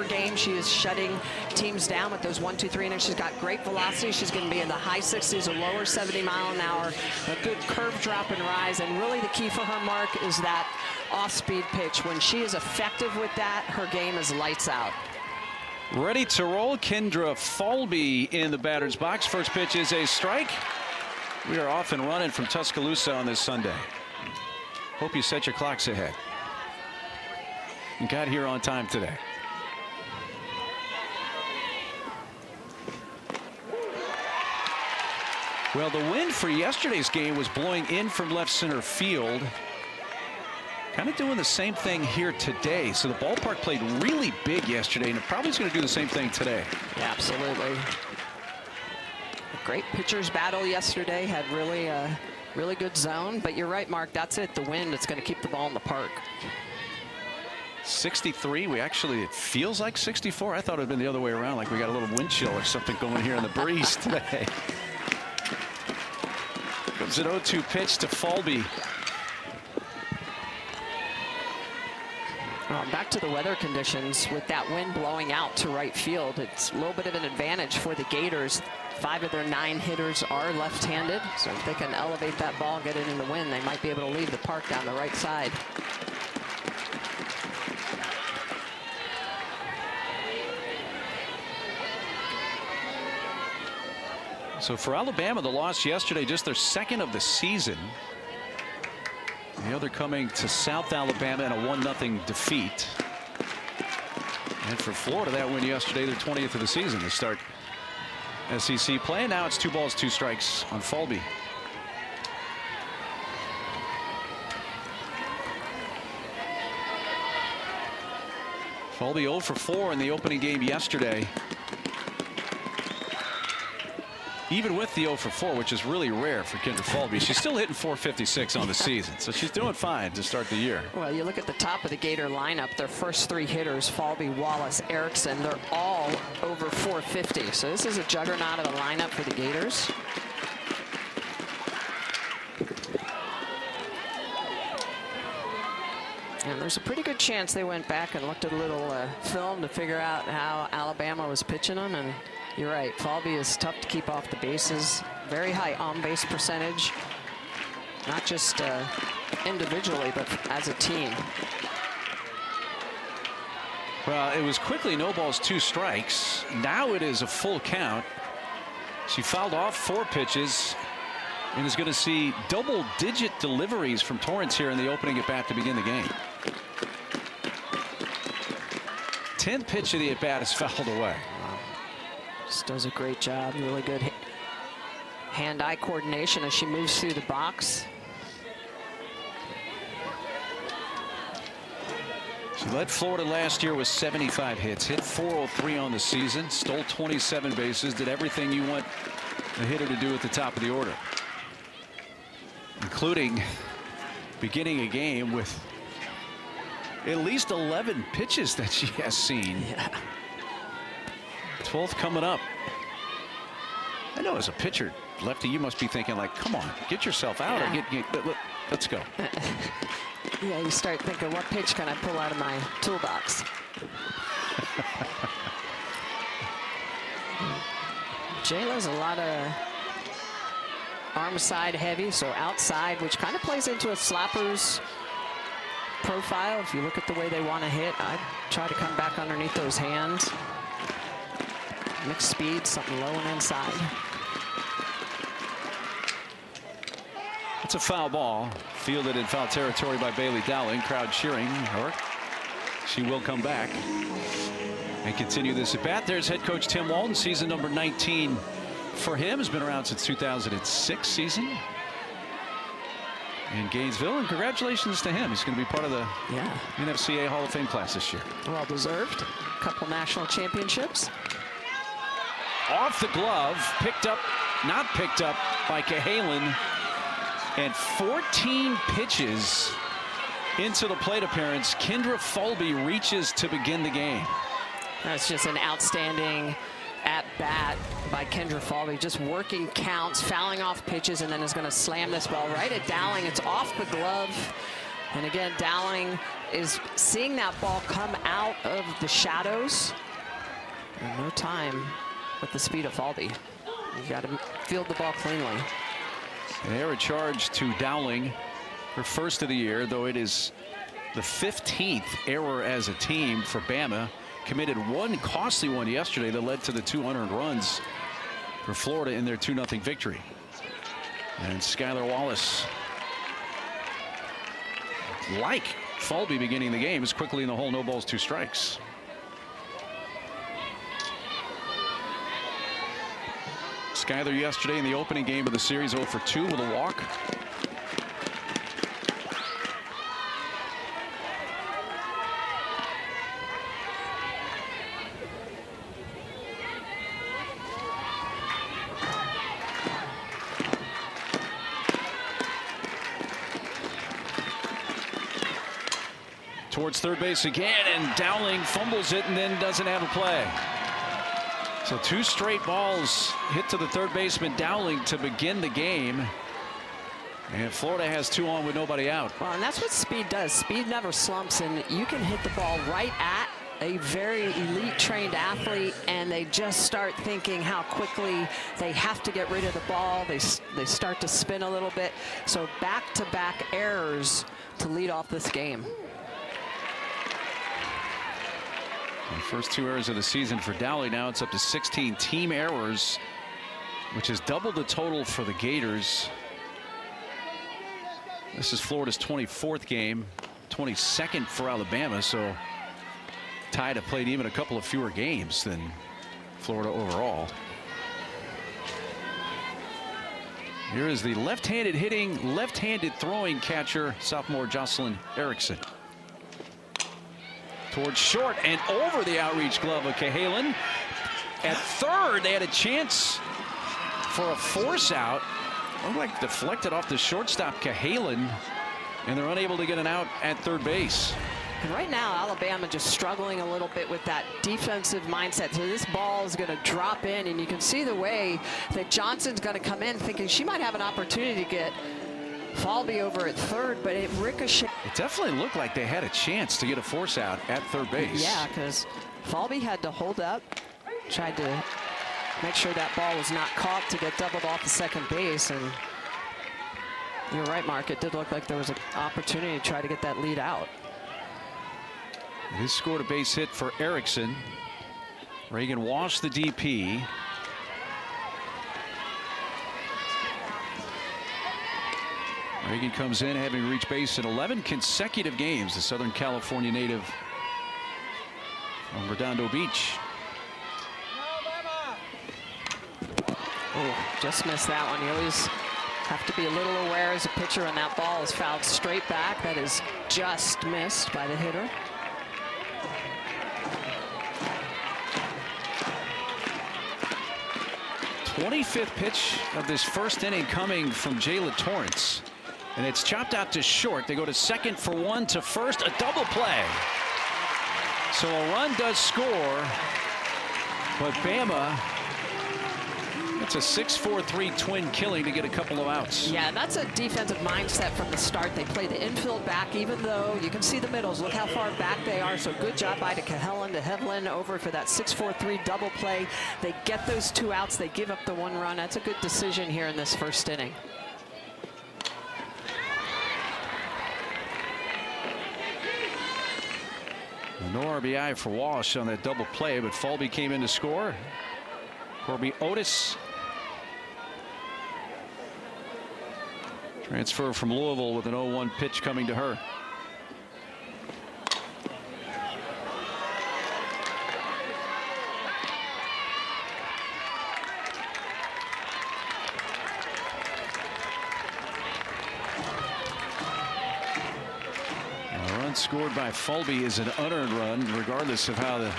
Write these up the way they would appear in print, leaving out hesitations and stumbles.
her game. She is shutting teams down with those 1, 2, 3 innings. She's got great velocity. She's going to be in the high 60s or lower 70 mile an hour. A good curve drop and rise. And really the key for her, Mark, is that off-speed pitch. When she is effective with that, her game is lights out. Ready to roll. Kendra Falby in the batter's box. First pitch is a strike. We are off and running from Tuscaloosa on this Sunday. Hope you set your clocks ahead and got here on time today. Well, the wind for yesterday's game was blowing in from left center field. Kind of doing the same thing here today. So the ballpark played really big yesterday, and it probably is going to do the same thing today. Yeah, absolutely. A great pitcher's battle yesterday. Had really good zone. But you're right, Mark. That's it. The wind. It's going to keep the ball in the park. 63. It feels like 64. I thought it would have been the other way around, like we got a little wind chill or something going here in the breeze today. Comes an 0-2 pitch to Falby. Well, back to the weather conditions. With that wind blowing out to right field, it's a little bit of an advantage for the Gators. 5 of their 9 hitters are left-handed, so if they can elevate that ball, get it in the wind, they might be able to leave the park down the right side. So for Alabama, the loss yesterday, just their second of the season. The other coming to South Alabama in a 1-0 defeat. And for Florida, that win yesterday, their 20th of the season to start SEC play. Now it's 2 balls, 2 strikes on Falby. Falby 0 for 4 in the opening game yesterday. Even with the 0 for 4, which is really rare for Kendra Falby, she's still hitting .456 on the season, so she's doing fine to start the year. Well, you look at the top of the Gator lineup, their first 3 hitters, Falby, Wallace, Erickson, they're all over .450. So this is a juggernaut of a lineup for the Gators. And there's a pretty good chance they went back and looked at a little film to figure out how Alabama was pitching them. And you're right, Falby is tough to keep off the bases. Very high on-base percentage, not just individually, but as a team. Well, it was quickly no balls, 2 strikes. Now it is a full count. She fouled off 4 pitches and is going to see double-digit deliveries from Torrance here in the opening at bat to begin the game. 10th pitch of the at-bat is fouled away. Just does a great job. Really good hand-eye coordination as she moves through the box. She led Florida last year with 75 hits, hit .403 on the season, stole 27 bases, did everything you want a hitter to do at the top of the order, including beginning a game with at least 11 pitches that she has seen. Yeah. 12th coming up. I know as a pitcher, lefty, you must be thinking like, come on, get yourself out, yeah. or let's go. Yeah, you start thinking, what pitch can I pull out of my toolbox? Jayla's a lot of arm side heavy, so outside, which kind of plays into a slapper's profile. If you look at the way they want to hit, I'd try to come back underneath those hands. Mixed speed, something low and inside. It's a foul ball, fielded in foul territory by Bailey Dowling. Crowd cheering her. She will come back and continue this at bat. There's head coach Tim Walton, season number 19 for him. Has been around since 2006 season in Gainesville, and congratulations to him. He's going to be part of the NCAA Hall of Fame class this year. Well deserved. A couple national championships. Off the glove, not picked up by Cahalan, and 14 pitches into the plate appearance. Kendra Falby reaches to begin the game. That's just an outstanding at-bat by Kendra Falby, just working counts, fouling off pitches, and then is going to slam this ball right at Dowling. It's off the glove And again, Dowling is seeing that ball come out of the shadows. And no time with the speed of Falby. You got to field the ball cleanly. An error charge to Dowling, her first of the year, though it is the 15th error as a team for Bama. Committed one costly one yesterday that led to the 2 unearned runs for Florida in their 2-0 victory. And Skylar Wallace, like Falby beginning the game, is quickly in the hole. No balls, 2 strikes. Skylar yesterday in the opening game of the series, 0 for 2 with a walk. Towards third base again, and Dowling fumbles it and then doesn't have a play. So 2 straight balls hit to the third baseman Dowling to begin the game. And Florida has 2 on with nobody out. Well, and that's what speed does. Speed never slumps, and you can hit the ball right at a very elite trained athlete, and they just start thinking how quickly they have to get rid of the ball. They start to spin a little bit. So back-to-back errors to lead off this game. The first 2 errors of the season for Dowling. Now it's up to 16 team errors, which is double the total for the Gators. This is Florida's 24th game, 22nd for Alabama, so Tide have played even a couple of fewer games than Florida overall. Here is the left-handed hitting, left-handed throwing catcher, sophomore Jocelyn Erickson. Towards short and over the outreach glove of Cahalan. At third, they had a chance for a force out. Looked like deflected off the shortstop Cahalan, and they're unable to get an out at third base. And right now, Alabama just struggling a little bit with that defensive mindset. So this ball is going to drop in, and you can see the way that Johnson's going to come in thinking she might have an opportunity to get Falby over at third, but it ricocheted. It definitely looked like they had a chance to get a force out at third base. Yeah, because Falby had to hold up, tried to make sure that ball was not caught to get doubled off the second base. And you're right, Mark, it did look like there was an opportunity to try to get that lead out. He scored a base hit for Erickson. Reagan washed the DP. Reagan comes in having reached base in 11 consecutive games. The Southern California native from Redondo Beach. Oh, just missed that one. You always have to be a little aware as a pitcher when that ball is fouled straight back. That is just missed by the hitter. '25th pitch of this first inning coming from Jayla Torrance. And it's chopped out to short. They go to second for 1 to first. A double play. So a run does score. But Bama, it's a 6-4-3 twin killing to get a couple of outs. Yeah, that's a defensive mindset from the start. They play the infield back, even though you can see the middles. Look how far back they are. So good job by Cahalan to Hevlin over for that 6-4-3 double play. They get those 2 outs. They give up the 1 run. That's a good decision here in this first inning. No RBI for Walsh on that double play, but Falby came in to score. Corby Otis, transfer from Louisville, with an 0-1 pitch coming to her. Scored by Falby is an unearned run, regardless of how the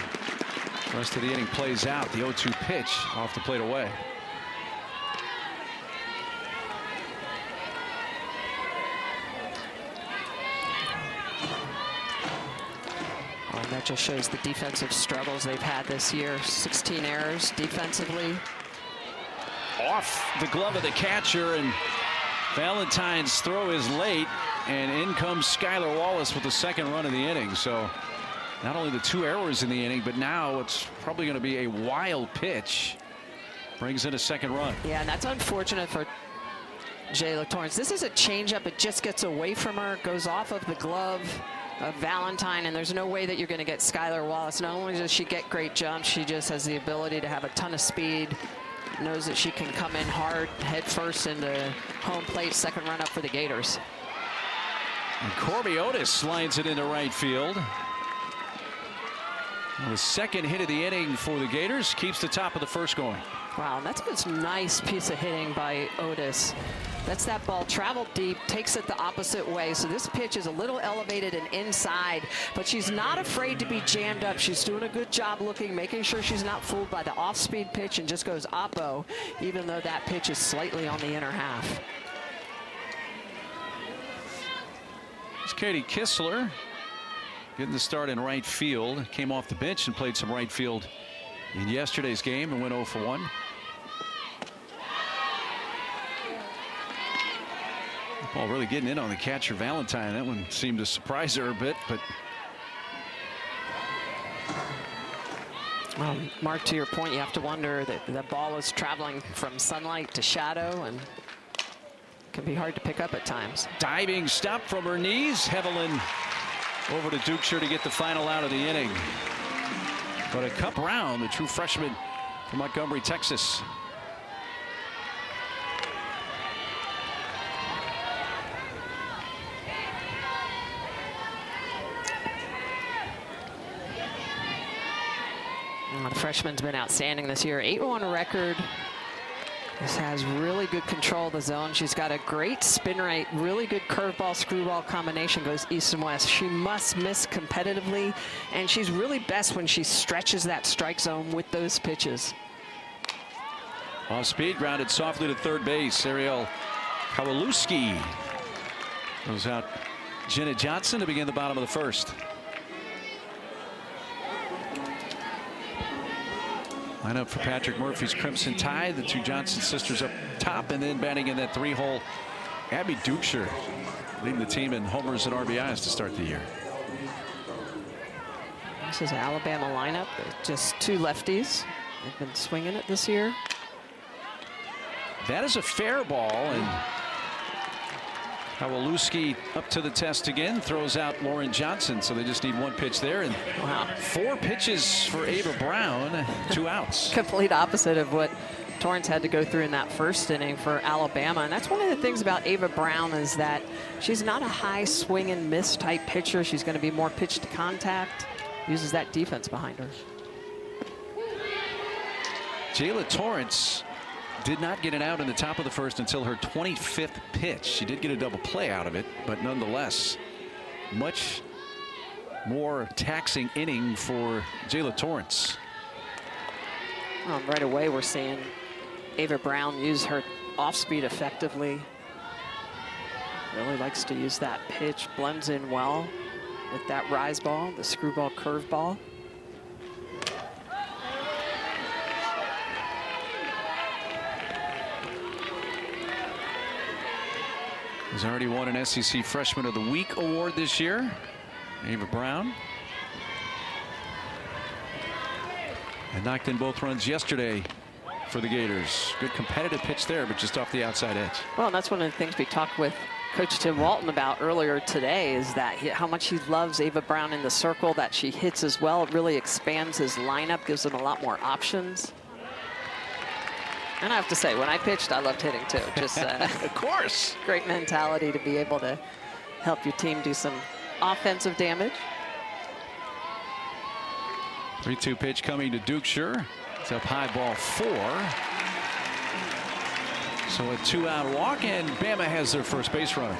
rest of the inning plays out. The 0-2 pitch off the plate away. Well, that just shows the defensive struggles they've had this year. 16 errors defensively. Off the glove of the catcher, and Valentine's throw is late. and in comes Skylar Wallace with the second run of the inning. So not only the 2 errors in the inning, but now it's probably going to be a wild pitch. Brings in a second run. Yeah, and that's unfortunate for Jayla Torrance. This is a changeup. It just gets away from her, goes off of the glove of Valentine, and there's no way that you're going to get Skylar Wallace. Not only does she get great jumps, she just has the ability to have a ton of speed. Knows that she can come in hard, head first into home plate. Second run up for the Gators. And Corby Otis lines it into right field. The second hit of the inning for the Gators keeps the top of the first going. Wow, that's a nice piece of hitting by Otis. That's that ball traveled deep, takes it the opposite way. So this pitch is a little elevated and inside, but she's not afraid to be jammed up. She's doing a good job looking, making sure she's not fooled by the off-speed pitch and just goes oppo, even though that pitch is slightly on the inner half. It's Katie Kistler getting the start in right field. Came off the bench and played some right field in yesterday's game and went 0 for 1. Ball really getting in on the catcher Valentine. That one seemed to surprise her a bit, but Mark, to your point, you have to wonder that the ball is traveling from sunlight to shadow and can be hard to pick up at times. diving stop from her knees. Hevelin over to Dukeshire to get the final out of the inning. But a cup round, the true freshman from Montgomery, Texas. The freshman's been outstanding this year. 8-1 record. This has really good control of the zone. She's got a great spin rate, really good curveball, screwball combination, goes east and west. She must miss competitively, and she's really best when she stretches that strike zone with those pitches. Off speed, grounded softly to third base. Ariel Kowalewski goes out Jenna Johnson to begin the bottom of the first. Lineup for Patrick Murphy's Crimson Tide. The 2 Johnson sisters up top, and then batting in that 3-hole, Abby Dukeshire, leading the team in homers and RBIs to start the year. This is an Alabama lineup, just 2 lefties. They've been swinging it this year. That is a fair ball, and Kowalewski up to the test again, throws out Lauren Johnson, so they just need 1 pitch there, and Wow. 4 pitches for Ava Brown, 2 outs. Complete opposite of what Torrance had to go through in that first inning for Alabama. And that's one of the things about Ava Brown is that she's not a high swing and miss type pitcher. She's going to be more pitch to contact, uses that defense behind her. Jayla Torrance did not get an out in the top of the first until her 25th pitch. She did get a double play out of it, but nonetheless, much more taxing inning for Jayla Torrance. Right away, we're seeing Ava Brown use her off speed effectively. Really likes to use that pitch, blends in well with that rise ball, the screwball curveball. Has already won an SEC Freshman of the Week award this year. Ava Brown. And knocked in both runs yesterday for the Gators. Good competitive pitch there, but just off the outside edge. Well, and that's one of the things we talked with Coach Tim Walton about earlier today is that how much he loves Ava Brown in the circle, that she hits as well. It really expands his lineup, gives him a lot more options. And I have to say, when I pitched, I loved hitting too. Just of course. Great mentality to be able to help your team do some offensive damage. 3-2 pitch coming to Dukeshire. It's up high, ball 4. So a 2-out walk, and Bama has their first base runner.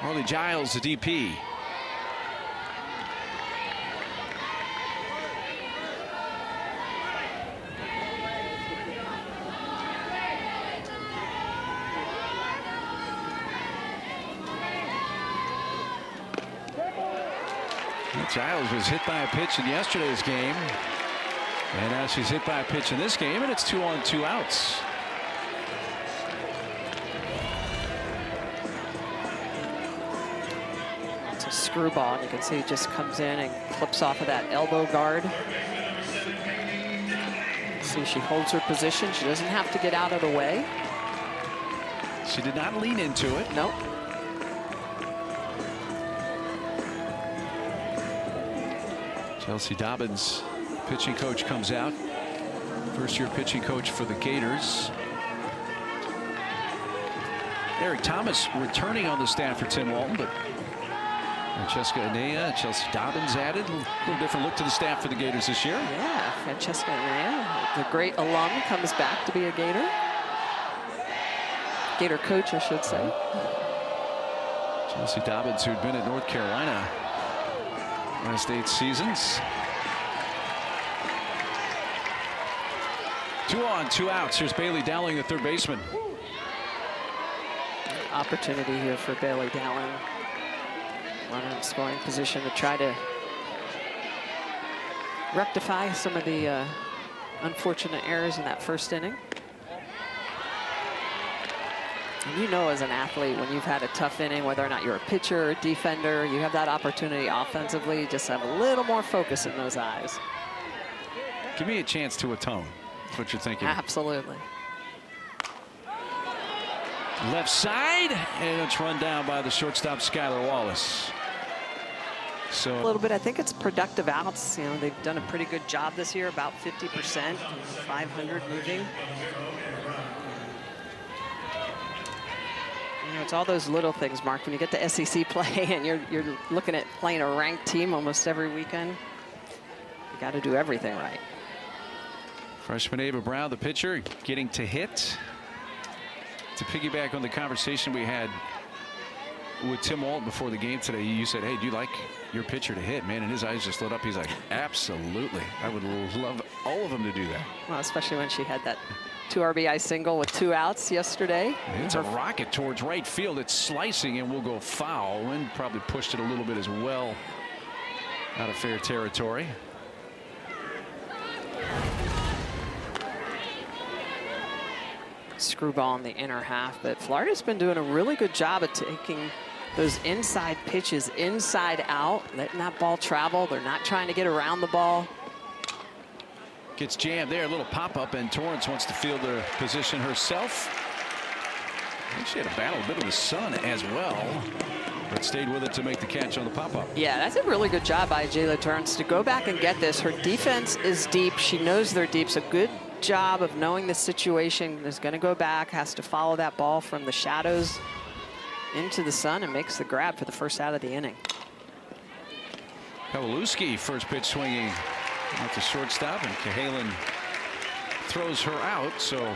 Harley Giles, the DP. Giles was hit by a pitch in yesterday's game. And now she's hit by a pitch in this game, and it's 2 on 2 outs. It's a screwball, and you can see it just comes in and clips off of that elbow guard. See, she holds her position. She doesn't have to get out of the way. She did not lean into it. Nope. Chelsea Dobbins, pitching coach, comes out. First-year pitching coach for the Gators. Eric Thomas returning on the staff for Tim Walton, but Francesca Anea, Chelsea Dobbins added. A little different look to the staff for the Gators this year. Yeah, Francesca Anea, the great alum, comes back to be a Gator. Gator coach, I should say. Chelsea Dobbins, who'd been at North Carolina last 8 seasons. 2 on 2 outs. Here's Bailey Dowling, the third baseman. Opportunity here for Bailey Dowling. Runner in scoring position to try to rectify some of the unfortunate errors in that first inning. And you know, as an athlete, when you've had a tough inning, whether or not you're a pitcher or a defender, you have that opportunity offensively, just have a little more focus in those eyes. Give me a chance to atone. That's what you're thinking. Absolutely. Left side, and it's run down by the shortstop, Skylar Wallace. So A little bit, I think it's productive outs. You know, they've done a pretty good job this year, about 50%, 500 moving. You know, it's all those little things, Mark. When you get to SEC play and you're looking at playing a ranked team almost every weekend, you got to do everything right. freshman Ava Brown, the pitcher, getting to hit. To piggyback on the conversation we had with Tim Walton before the game today, you said, hey, do you like your pitcher to hit? Man, and his eyes just lit up. He's like, absolutely. I would love all of them to do that. Well, especially when she had that 2 RBI single with 2 outs yesterday. It's a rocket towards right field. It's slicing and will go foul. Wind probably pushed it a little bit as well out of fair territory. Screwball in the inner half, but Florida's been doing a really good job of taking those inside pitches inside out, letting that ball travel. They're not trying to get around the ball. Gets jammed there, a little pop-up, and Torrance wants to field the position herself. I think she had a battle a bit with the sun as well, but stayed with it to make the catch on the pop-up. Yeah, that's a really good job by Jayla Torrance to go back and get this. Her defense is deep. She knows they're deep. So good job of knowing the situation. Is going to go back, has to follow that ball from the shadows into the sun, and makes the grab for the first out of the inning. Pawlowski, first pitch swinging at the shortstop, and Cahalan throws her out. So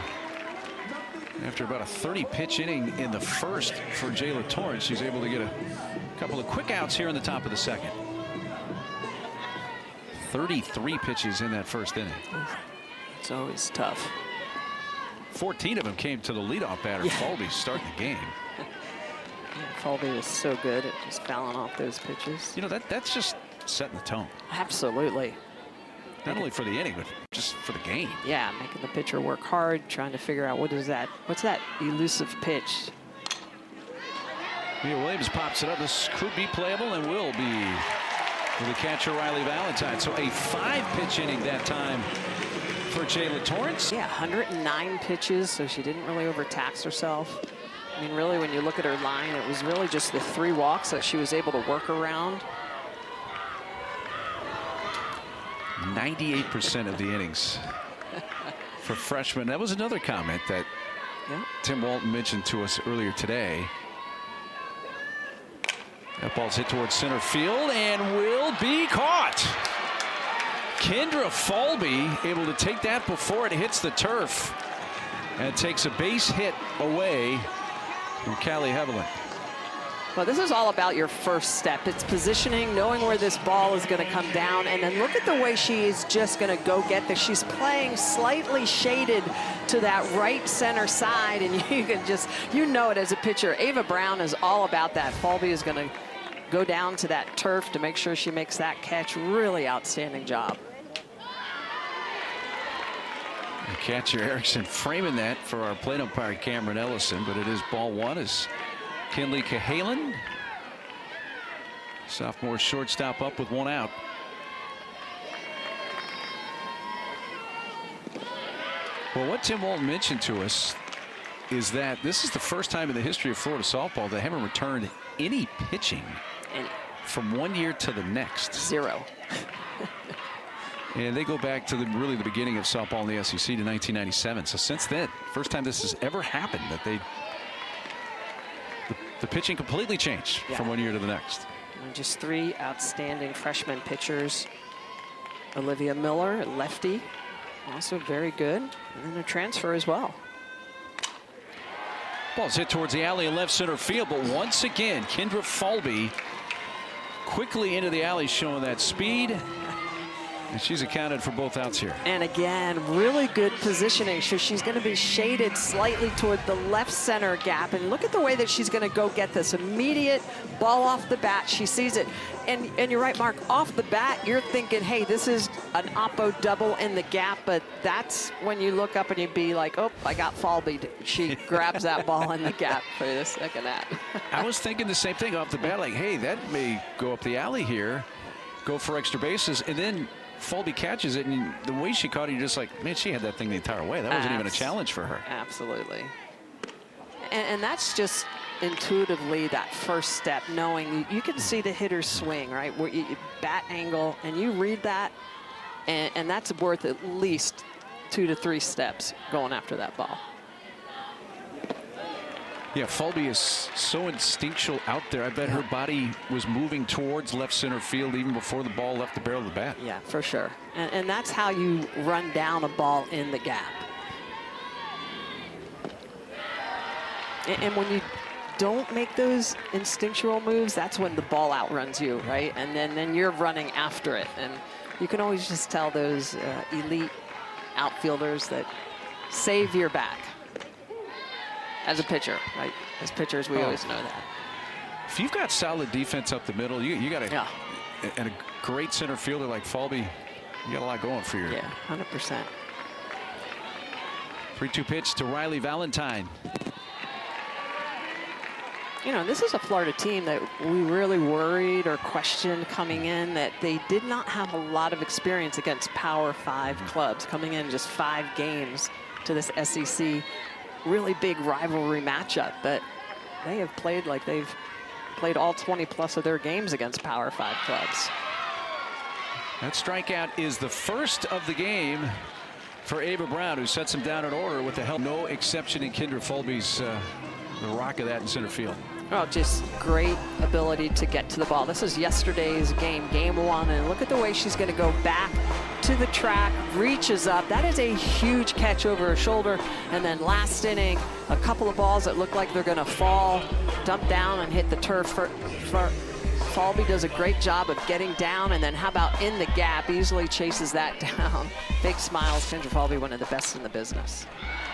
after about a 30-pitch inning in the first for Jayla Torrance, she's able to get a couple of quick outs here in the top of the second. 33 pitches in that first inning. It's always tough. 14 of them came to the leadoff batter, Falby, starting the game. Falby was so good at just fouling off those pitches. You know, that's just setting the tone. Absolutely. Not only for the inning, but just for the game. Yeah, making the pitcher work hard, trying to figure out what's that elusive pitch. Mia Williams pops it up. This could be playable and will be for the catcher, Riley Valentine. So a 5-pitch inning that time for Jayla Torrance. Yeah, 109 pitches, so she didn't really overtax herself. I mean, really, when you look at her line, it was really just the 3 walks that she was able to work around. 98% of the innings for freshmen. That was another comment that Tim Walton mentioned to us earlier today. That ball's hit towards center field and will be caught. Kendra Falby able to take that before it hits the turf and takes a base hit away from Callie Heveland. Well, this is all about your first step. It's positioning, knowing where this ball is going to come down, and then look at the way she is just going to go get this. She's playing slightly shaded to that right center side, and you can just, you know it as a pitcher. Ava Brown is all about that. Falby is going to go down to that turf to make sure she makes that catch. Really outstanding job. And catcher Erickson framing that for our plate umpire Cameron Ellison, but it is ball one as Kinley Cahalan, sophomore shortstop, up with one out. Well, what Tim Walton mentioned to us is that this is the first time in the history of Florida softball they haven't returned any pitching from one year to the next. Zero. And they go back to really the beginning of softball in the SEC to 1997. So since then, first time this has ever happened that the pitching completely changed from one year to the next. And just 3 outstanding freshman pitchers. Olivia Miller, lefty, also very good, and then a transfer as well. Ball's hit towards the alley in left center field, but once again, Kendra Falby quickly into the alley, showing that speed. And she's accounted for both outs here. And again, really good positioning. So she's going to be shaded slightly toward the left center gap. And look at the way that she's going to go get this immediate ball off the bat. She sees it. And you're right, Mark, off the bat, you're thinking, hey, this is an oppo double in the gap. But that's when you look up and you'd be like, oh, I got Falby. She grabs that ball in the gap for the second at. I was thinking the same thing off the bat, like, hey, that may go up the alley here, go for extra bases. And then Falby catches it, and the way she caught it, you're just like, man, she had that thing the entire way. That wasn't even a challenge for her. Absolutely. And that's just intuitively that first step, knowing you can see the hitter's swing, right? Where you bat angle, and you read that, and that's worth at least 2 to 3 steps going after that ball. Yeah, Falby is so instinctual out there. I bet her body was moving towards left center field even before the ball left the barrel of the bat. Yeah, for sure. And that's how you run down a ball in the gap. And when you don't make those instinctual moves, that's when the ball outruns you, right? And then you're running after it. And you can always just tell those elite outfielders that save your back. As a pitcher, right? As pitchers, we always know that. If you've got solid defense up the middle, you got and a great center fielder like Falby, you got a lot going for you. Yeah, 100%. 3-2 pitch to Riley Valentine. You know, this is a Florida team that we really worried or questioned coming in, that they did not have a lot of experience against Power 5 clubs, coming in just 5 games to this SEC really big rivalry matchup, but they have played like they've played all 20 plus of their games against Power 5 clubs. That strikeout is the first of the game for Ava Brown, who sets him down in order with the help. No exception in Kendra Falby's the rock of that in center field. Oh, just great ability to get to the ball. This is yesterday's game, game 1, and look at the way she's going to go back to the track, reaches up. That is a huge catch over her shoulder. And then last inning, a couple of balls that look like they're going to fall, dump down and hit the turf. Falby does a great job of getting down, and then how about in the gap, easily chases that down. Big smiles, Kendra Falby, one of the best in the business.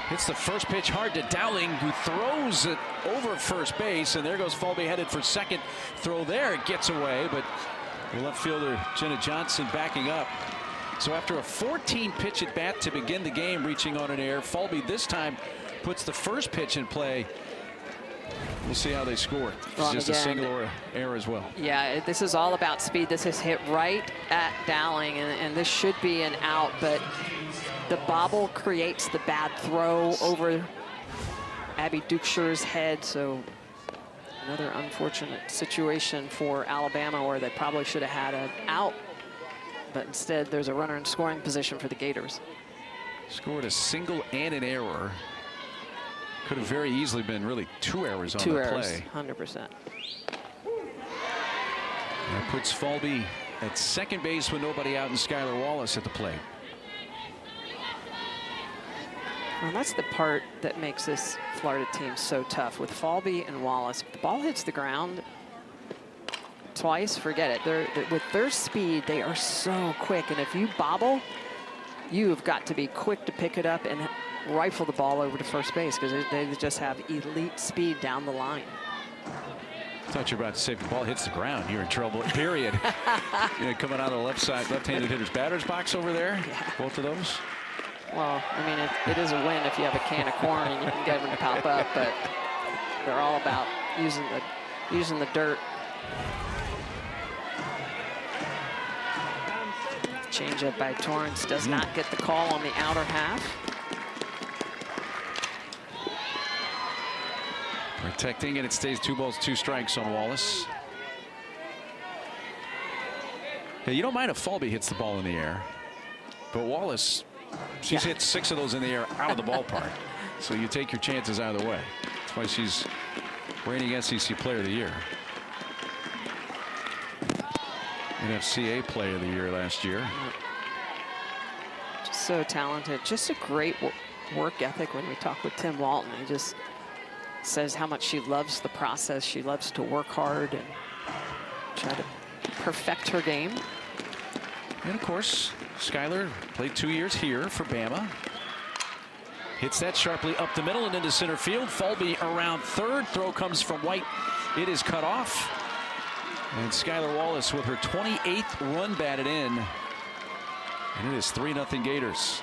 Hits the first pitch hard to Dowling, who throws it over first base, and there goes Falby headed for second. Throw there, it gets away, but the left fielder Jenna Johnson backing up. So after a 14-pitch at bat to begin the game, reaching on an error, Falby this time puts the first pitch in play. We'll see how they score. It's just a single or error as well. Yeah, this is all about speed. This is hit right at Dowling, and this should be an out, but the bobble creates the bad throw over Abby Duksher's head. So another unfortunate situation for Alabama, where they probably should have had an out, but instead there's a runner in scoring position for the Gators. Scored a single and an error. Could have very easily been really 2 errors on the play. 100%. That puts Falby at second base with nobody out, and Skylar Wallace at the plate. Well, that's the part that makes this Florida team so tough. With Falby and Wallace, if the ball hits the ground twice, forget it. With their speed, they are so quick. And if you bobble, you've got to be quick to pick it up and rifle the ball over to first base, because they just have elite speed down the line. Thought you were about to say if the ball hits the ground, you're in trouble, period. Coming out of the left side, left-handed hitter's batter's box over there. Yeah. Both of those. Well, I mean, it is a win if you have a can of corn and you can get them to pop up, but they're all about using the dirt. Changeup by Torrance does not get the call on the outer half. Protecting, and it stays 2 balls, 2 strikes on Wallace. Yeah, you don't mind if Falby hits the ball in the air, but Wallace, she's hit 6 of those in the air out of the ballpark. So you take your chances either way. That's why she's reigning SEC Player of the Year. NCAA Player of the Year last year. Just so talented. Just a great work ethic. When we talk with Tim Walton, he just says how much she loves the process. She loves to work hard and try to perfect her game. And of course, Skyler played 2 years here for Bama. Hits that sharply up the middle and into center field. Falby around third. Throw comes from White. It is cut off. And Skyler Wallace with her 28th run batted in. And it is 3-0 Gators.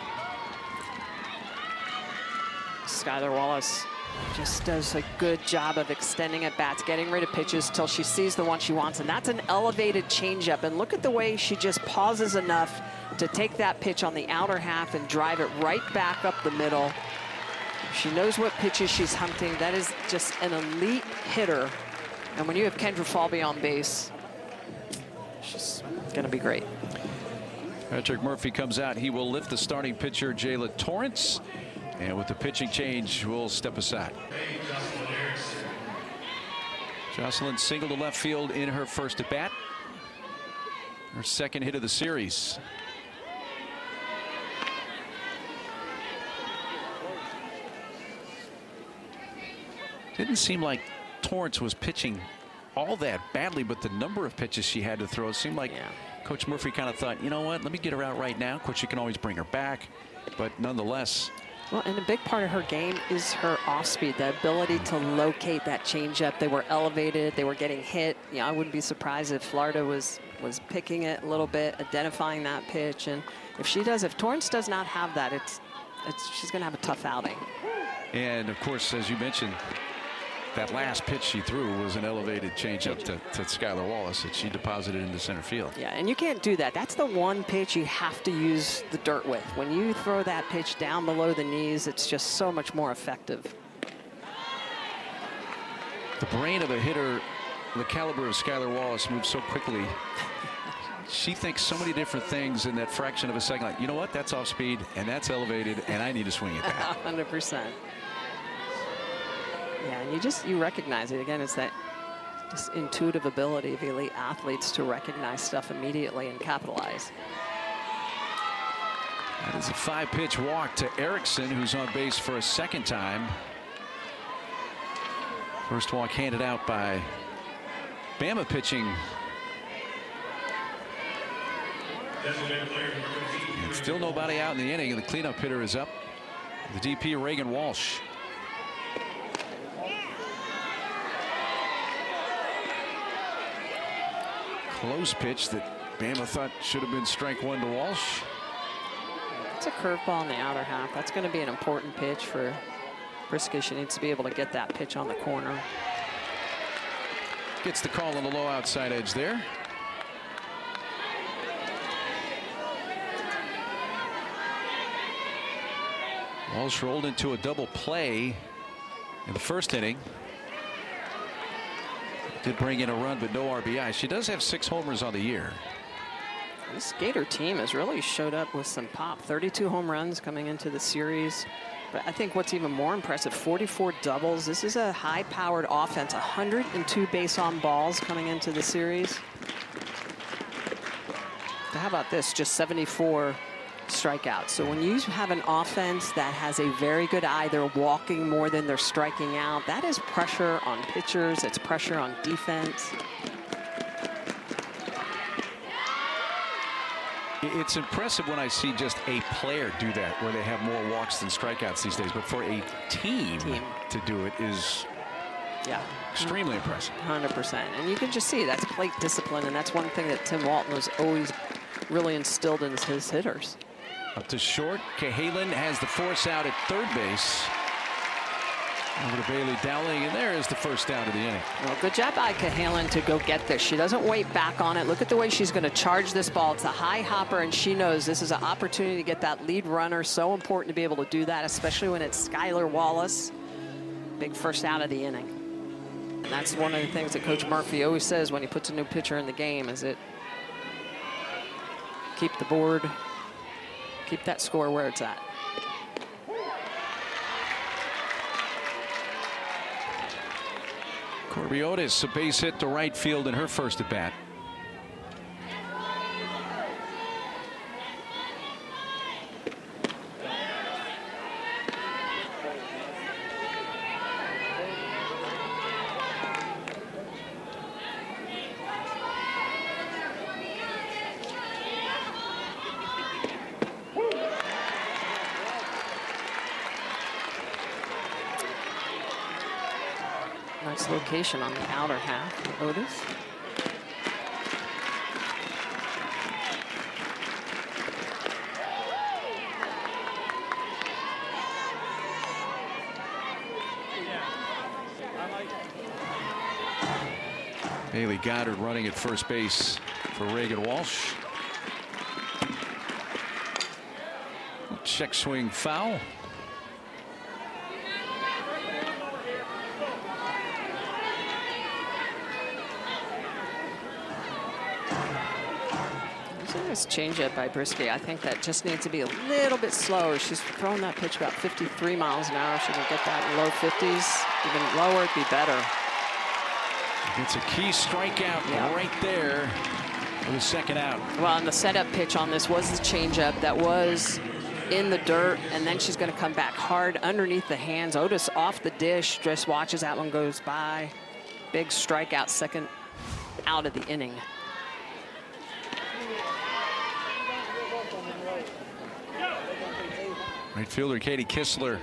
Skyler Wallace just does a good job of extending at bats, getting rid of pitches till she sees the one she wants, and that's an elevated changeup. And look at the way she just pauses enough to take that pitch on the outer half and drive it right back up the middle. She knows what pitches she's hunting. That is just an elite hitter. And when you have Kendra Falby on base, she's going to be great. Patrick Murphy comes out. He will lift the starting pitcher, Jayla Torrance. And with the pitching change, we'll step aside. Jocelyn singled to left field in her first at bat. Her second hit of the series. Didn't seem like Torrance was pitching all that badly, but the number of pitches she had to throw, it seemed like Coach Murphy kind of thought, you know what, let me get her out right now. Of course, you can always bring her back, but nonetheless. Well, and a big part of her game is her off-speed, the ability to locate that changeup. They were elevated, they were getting hit. I wouldn't be surprised if Florida was picking it a little bit, identifying that pitch. And if Torrance does not have that, she's going to have a tough outing. And of course, as you mentioned, that last pitch she threw was an elevated changeup to Skyler Wallace that she deposited into center field. Yeah, and you can't do that. That's the one pitch you have to use the dirt with. When you throw that pitch down below the knees, it's just so much more effective. The brain of a hitter, the caliber of Skyler Wallace, moves so quickly. She thinks so many different things in that fraction of a second. Like, you know what? That's off speed, and that's elevated, and I need to swing at that. 100%. Yeah, and you recognize it. Again, it's that just intuitive ability of elite athletes to recognize stuff immediately and capitalize. That is a 5-pitch walk to Erickson, who's on base for a second time. First walk handed out by Bama pitching. And still nobody out in the inning, and the cleanup hitter is up. The DP, Reagan Walsh. Close pitch that Bama thought should have been strike 1 to Walsh. It's a curveball in the outer half. That's going to be an important pitch for Briscoe. She needs to be able to get that pitch on the corner. Gets the call on the low outside edge there. Walsh rolled into a double play in the first inning. Did bring in a run, but no RBI. She does have 6 homers on the year. This Gator team has really showed up with some pop. 32 home runs coming into the series. But I think what's even more impressive, 44 doubles. This is a high-powered offense. 102 base on balls coming into the series. How about this? Just 74 strikeouts. So when you have an offense that has a very good eye, they're walking more than they're striking out. That is pressure on pitchers. It's pressure on defense. It's impressive when I see just a player do that, where they have more walks than strikeouts these days. But for a team to do it is Yeah. Extremely impressive. 100%. And you can just see that's plate discipline, and that's one thing that Tim Walton was always really instilled in his hitters. Up to short. Cahalan has the force out at third base. Over to Bailey Dowling, and there is the first out of the inning. Well, good job by Cahalan to go get this. She doesn't wait back on it. Look at the way she's going to charge this ball. It's a high hopper, and she knows this is an opportunity to get that lead runner. So important to be able to do that, especially when it's Skylar Wallace. Big first out of the inning. And that's one of the things that Coach Murphy always says when he puts a new pitcher in the game is it keep the board, keep that score where it's at. Corby Otis, a base hit to right field in her first at bat. Nice location on the outer half, Otis. Haley Goddard running at first base for Reagan Walsh. Check swing foul. Nice changeup by Brisky. I think that just needs to be a little bit slower. She's throwing that pitch about 53 miles an hour. She can get that in low 50s. Even lower, it'd be better. It's a key strikeout right there for the second out. Well, and the setup pitch on this was the changeup that was in the dirt, and then she's going to come back hard underneath the hands. Otis off the dish, just watches that one goes by. Big strikeout, second out of the inning. Right fielder Katie Kistler.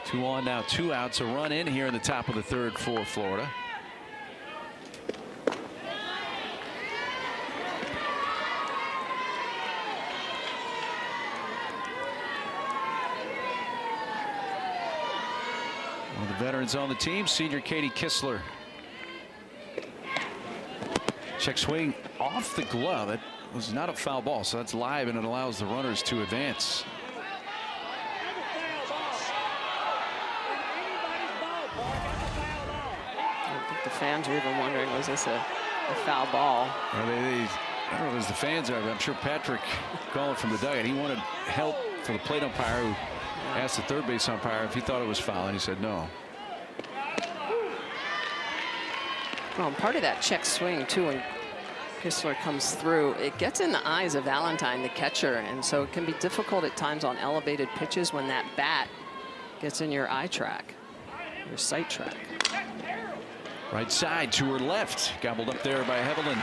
2 on now, 2 outs. A run in here in the top of the third for Florida. One of the veterans on the team, senior Katie Kistler. Check swing off the glove. It was not a foul ball, so that's live, and it allows the runners to advance. I think the fans are even wondering, was this a foul ball? Well, I don't know if it was the fans or I'm sure Patrick calling from the dugout. He wanted help for the plate umpire, who asked the third base umpire if he thought it was foul, and he said no. Well, part of that check swing, too, when Kistler comes through, it gets in the eyes of Valentine, the catcher, and so it can be difficult at times on elevated pitches when that bat gets in your eye track, your sight track. Right side to her left, gobbled up there by Hevelin.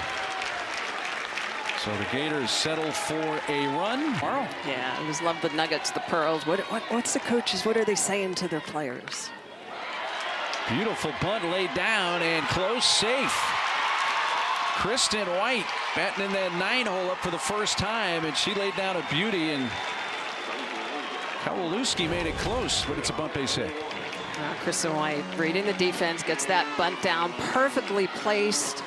So the Gators settle for a run. Carl? Yeah, I always love the nuggets, the pearls. What's the coaches, what are they saying to their players? Beautiful bunt laid down and close, safe. Kristen White batting in that 9-hole up for the first time, and she laid down a beauty, and Kowalewski made it close, but it's a bunt base hit. Kristen White reading the defense, gets that bunt down perfectly placed,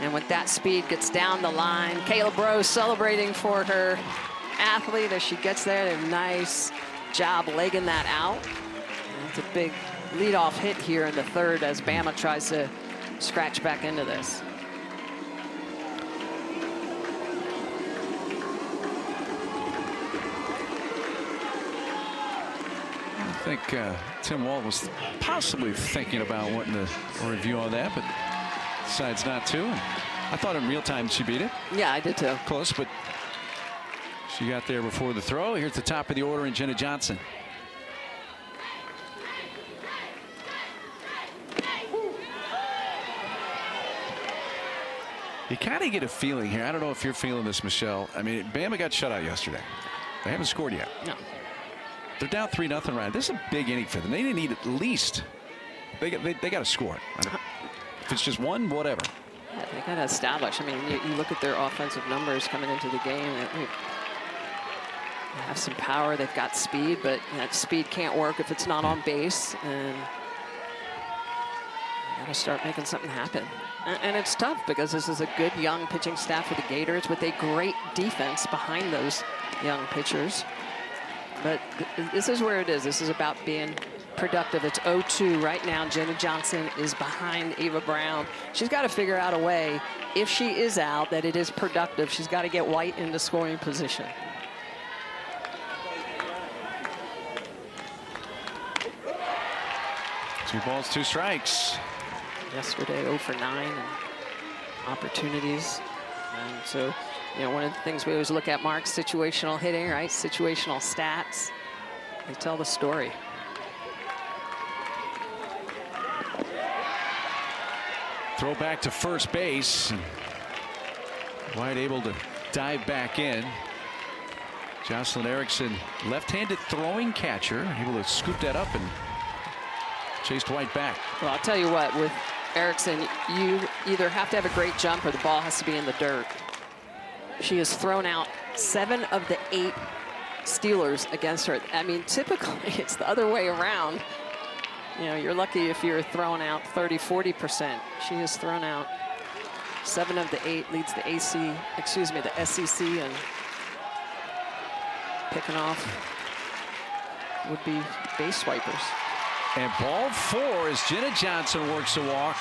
and with that speed gets down the line. Caleb Rose celebrating for her athlete as she gets there. A nice job legging that out. And it's a big leadoff hit here in the third as Bama tries to scratch back into this. I think Tim Wall was possibly thinking about wanting to review on that, but decides not to. I thought in real time she beat it. Yeah, I did too. Close, but she got there before the throw. Here's the top of the order in Jenna Johnson. You kind of get a feeling here. I don't know if you're feeling this, Michelle. I mean, Bama got shut out yesterday. They haven't scored yet. No. They're down 3-0 right. This is a big inning for them. They need at least they got to score. If it's just one, whatever. Yeah, they got to establish. I mean, you look at their offensive numbers coming into the game. They have some power. They've got speed, but that speed can't work if it's not on base. And got to start making something happen. And it's tough because this is a good young pitching staff for the Gators with a great defense behind those young pitchers. But this is where it is. This is about being productive. It's 0-2 right now. Jenna Johnson is behind Ava Brown. She's got to figure out a way, if she is out, that it is productive. She's got to get White into scoring position. Two balls, two strikes. Yesterday, 0 for 9 and opportunities. And so, you know, one of the things we always look at, Mark, situational hitting, right? Situational stats. They tell the story. Throw back to first base. White able to dive back in. Jocelyn Erickson, left-handed throwing catcher, able to scoop that up and chased White back. Well, I'll tell you what, with Erickson, you either have to have a great jump or the ball has to be in the dirt. She has thrown out 7 of the 8 stealers against her. I mean, typically it's the other way around. You know, you're lucky if you're throwing out 30–40%. She has thrown out 7 of the 8, leads the the SEC, and picking off would be base swipers. And ball 4 as Jenna Johnson works a walk.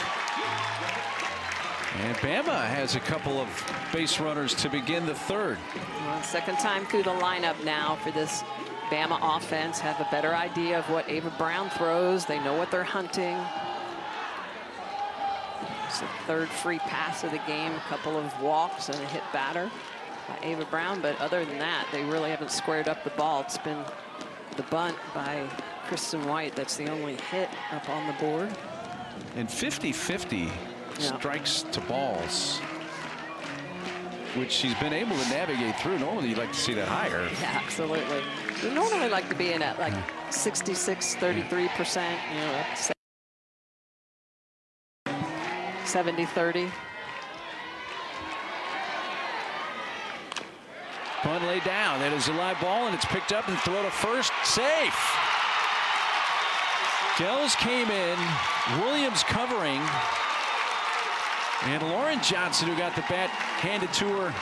And Bama has a couple of base runners to begin the third. Well, second time through the lineup now for this Bama offense. Have a better idea of what Ava Brown throws. They know what they're hunting. It's the third free pass of the game. A couple of walks and a hit batter by Ava Brown. But other than that, they really haven't squared up the ball. It's been the bunt by Kristen White. That's the only hit up on the board. And 50-50 strikes to balls, which she's been able to navigate through. Normally you'd like to see that higher. Yeah, absolutely. We normally like to be in at like 66–33%, you know, 70–30. Punt laid down. That is a live ball, and it's picked up and throw to first. Safe. Gels came in. Williams covering. And Lauren Johnson, who got the bat handed to her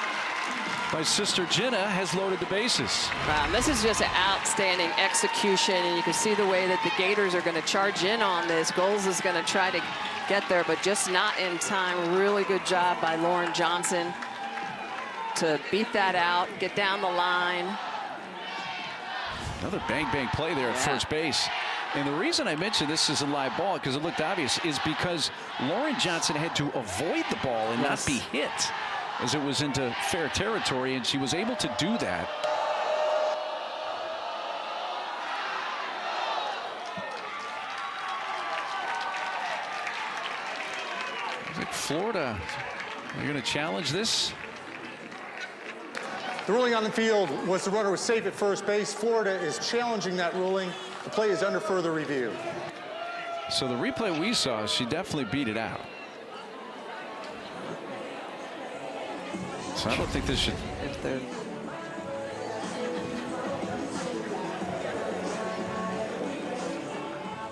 by sister Jenna, has loaded the bases. Wow, this is just an outstanding execution, and you can see the way that the Gators are going to charge in on this. Goals is going to try to get there, but just not in time. Really good job by Lauren Johnson to beat that out, get down the line. Another bang play there at first base. And the reason I mentioned this is a live ball, because it looked obvious, is because Lauren Johnson had to avoid the ball and not be hit as it was into fair territory, and she was able to do that. I think Florida, they're going to challenge this. The ruling on the field was the runner was safe at first base. Florida is challenging that ruling. The play is under further review. So the replay we saw, she definitely beat it out. So I don't think this should. If they're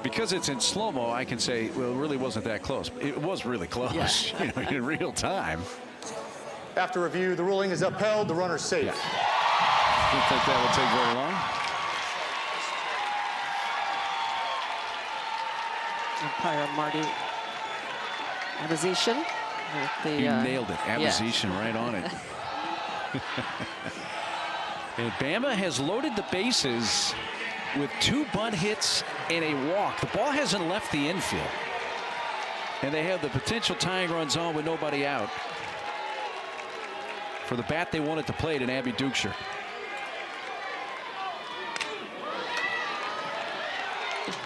because it's in slow-mo, I can say, well, it really wasn't that close. It was really close, you know, in real time. After review, the ruling is upheld. The runner's safe. Don't think that will take very long. umpire Marty Abazishan. You nailed it. Abazishan right on it. And Bama has loaded the bases with 2 bunt hits and a walk. The ball hasn't left the infield. And they have the potential tying runs on with nobody out. For the bat they wanted to play to Abby Dukeshire.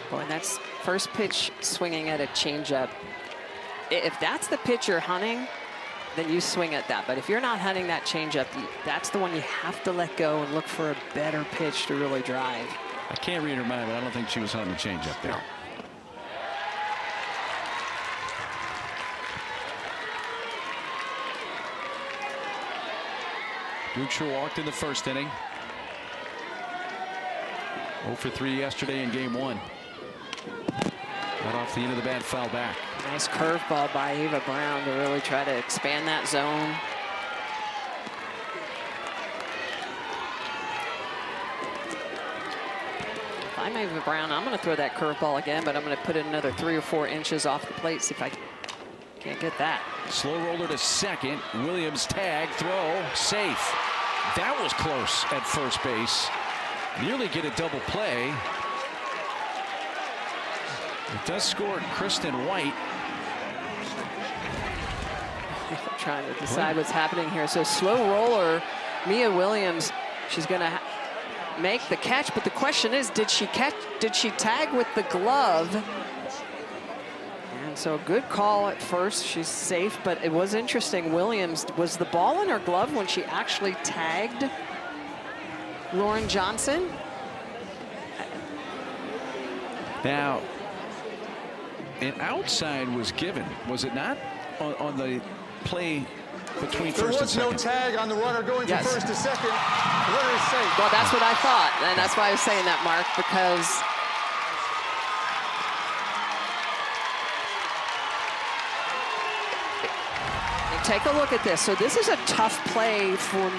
Boy, that's first pitch swinging at a changeup. If that's the pitch you're hunting, then you swing at that. But if you're not hunting that changeup, that's the one you have to let go and look for a better pitch to really drive. I can't read her mind, but I don't think she was hunting the changeup there. No. Dutra walked in the first inning. 0 for 3 yesterday in game 1. Right off the end of the bat, foul back. Nice curveball by Ava Brown to really try to expand that zone. If I'm Ava Brown, I'm going to throw that curveball again, but I'm going to put it another 3 or 4 inches off the plate, see if I can't get that. Slow roller to second. Williams tag, throw, safe. That was close at first base. Nearly get a double play. It does score Kristen White. Trying to decide what's happening here. So slow roller, Mia Williams, she's going to make the catch, but the question is, did she tag with the glove? And so a good call at first. She's safe, but it was interesting. Williams, was the ball in her glove when she actually tagged Lauren Johnson? Now, an outside was given, was it not, on the play between first and second? There was no tag on the runner going from first to second. The runner is safe. Well, that's what I thought, and that's why I was saying that, Mark, because take a look at this. So this is a tough play for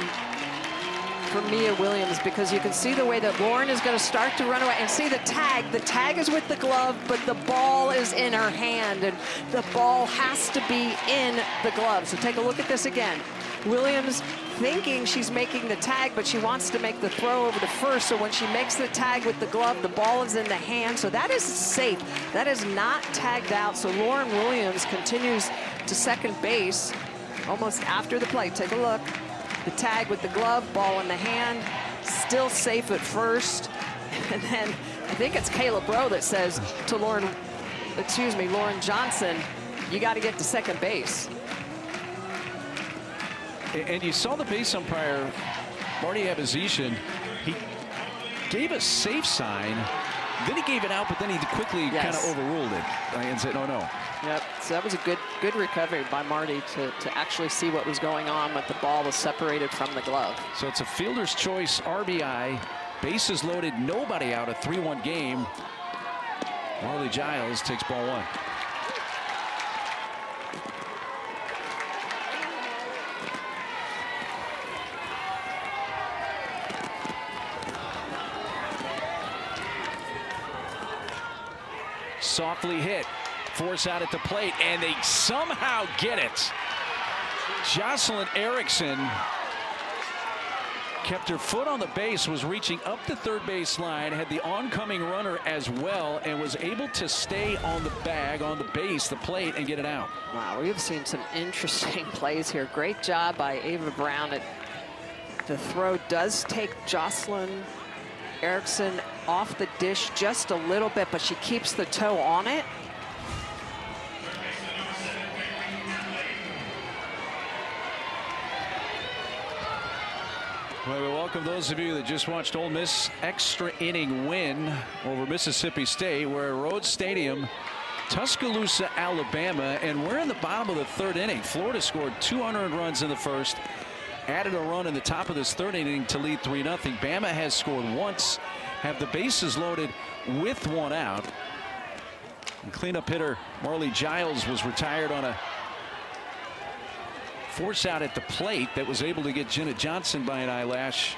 Mia Williams, because you can see the way that Lauren is going to start to run away, and see the tag. The tag is with the glove, but the ball is in her hand, and the ball has to be in the glove. So take a look at this again. Williams thinking she's making the tag, but she wants to make the throw over to first. So when she makes the tag with the glove, the ball is in the hand. So that is safe. That is not tagged out. So Lauren Williams continues to second base almost after the play. Take a look. The tag with the glove, ball in the hand, still safe at first. And then I think it's Kayla Bro that says to Lauren Johnson, you got to get to second base. And you saw the base umpire, Marty Abazishan, he gave a safe sign, then he gave it out, but then he quickly kind of overruled it and said, no. Yep, so that was a good recovery by Marty to actually see what was going on, but the ball was separated from the glove. So it's a fielder's choice RBI, bases loaded, nobody out, a 3-1 game. Marley Giles takes ball 1. Softly hit, force out at the plate, and they somehow get it. Jocelyn Erickson kept her foot on the base, was reaching up the third base line, had the oncoming runner as well, and was able to stay on the bag, on the base, the plate, and get it out. Wow, we've seen some interesting plays here. Great job by Ava Brown. The throw does take Jocelyn Erickson off the dish just a little bit, but she keeps the toe on it. Well, we welcome those of you that just watched Ole Miss extra inning win over Mississippi State. We're at Rhodes Stadium, Tuscaloosa, Alabama, and we're in the bottom of the third inning. Florida scored 200 runs in the first, added a run in the top of this third inning to lead 3-0. Bama has scored once, have the bases loaded with 1 out. And cleanup hitter Marley Giles was retired on a force out at the plate that was able to get Jenna Johnson by an eyelash.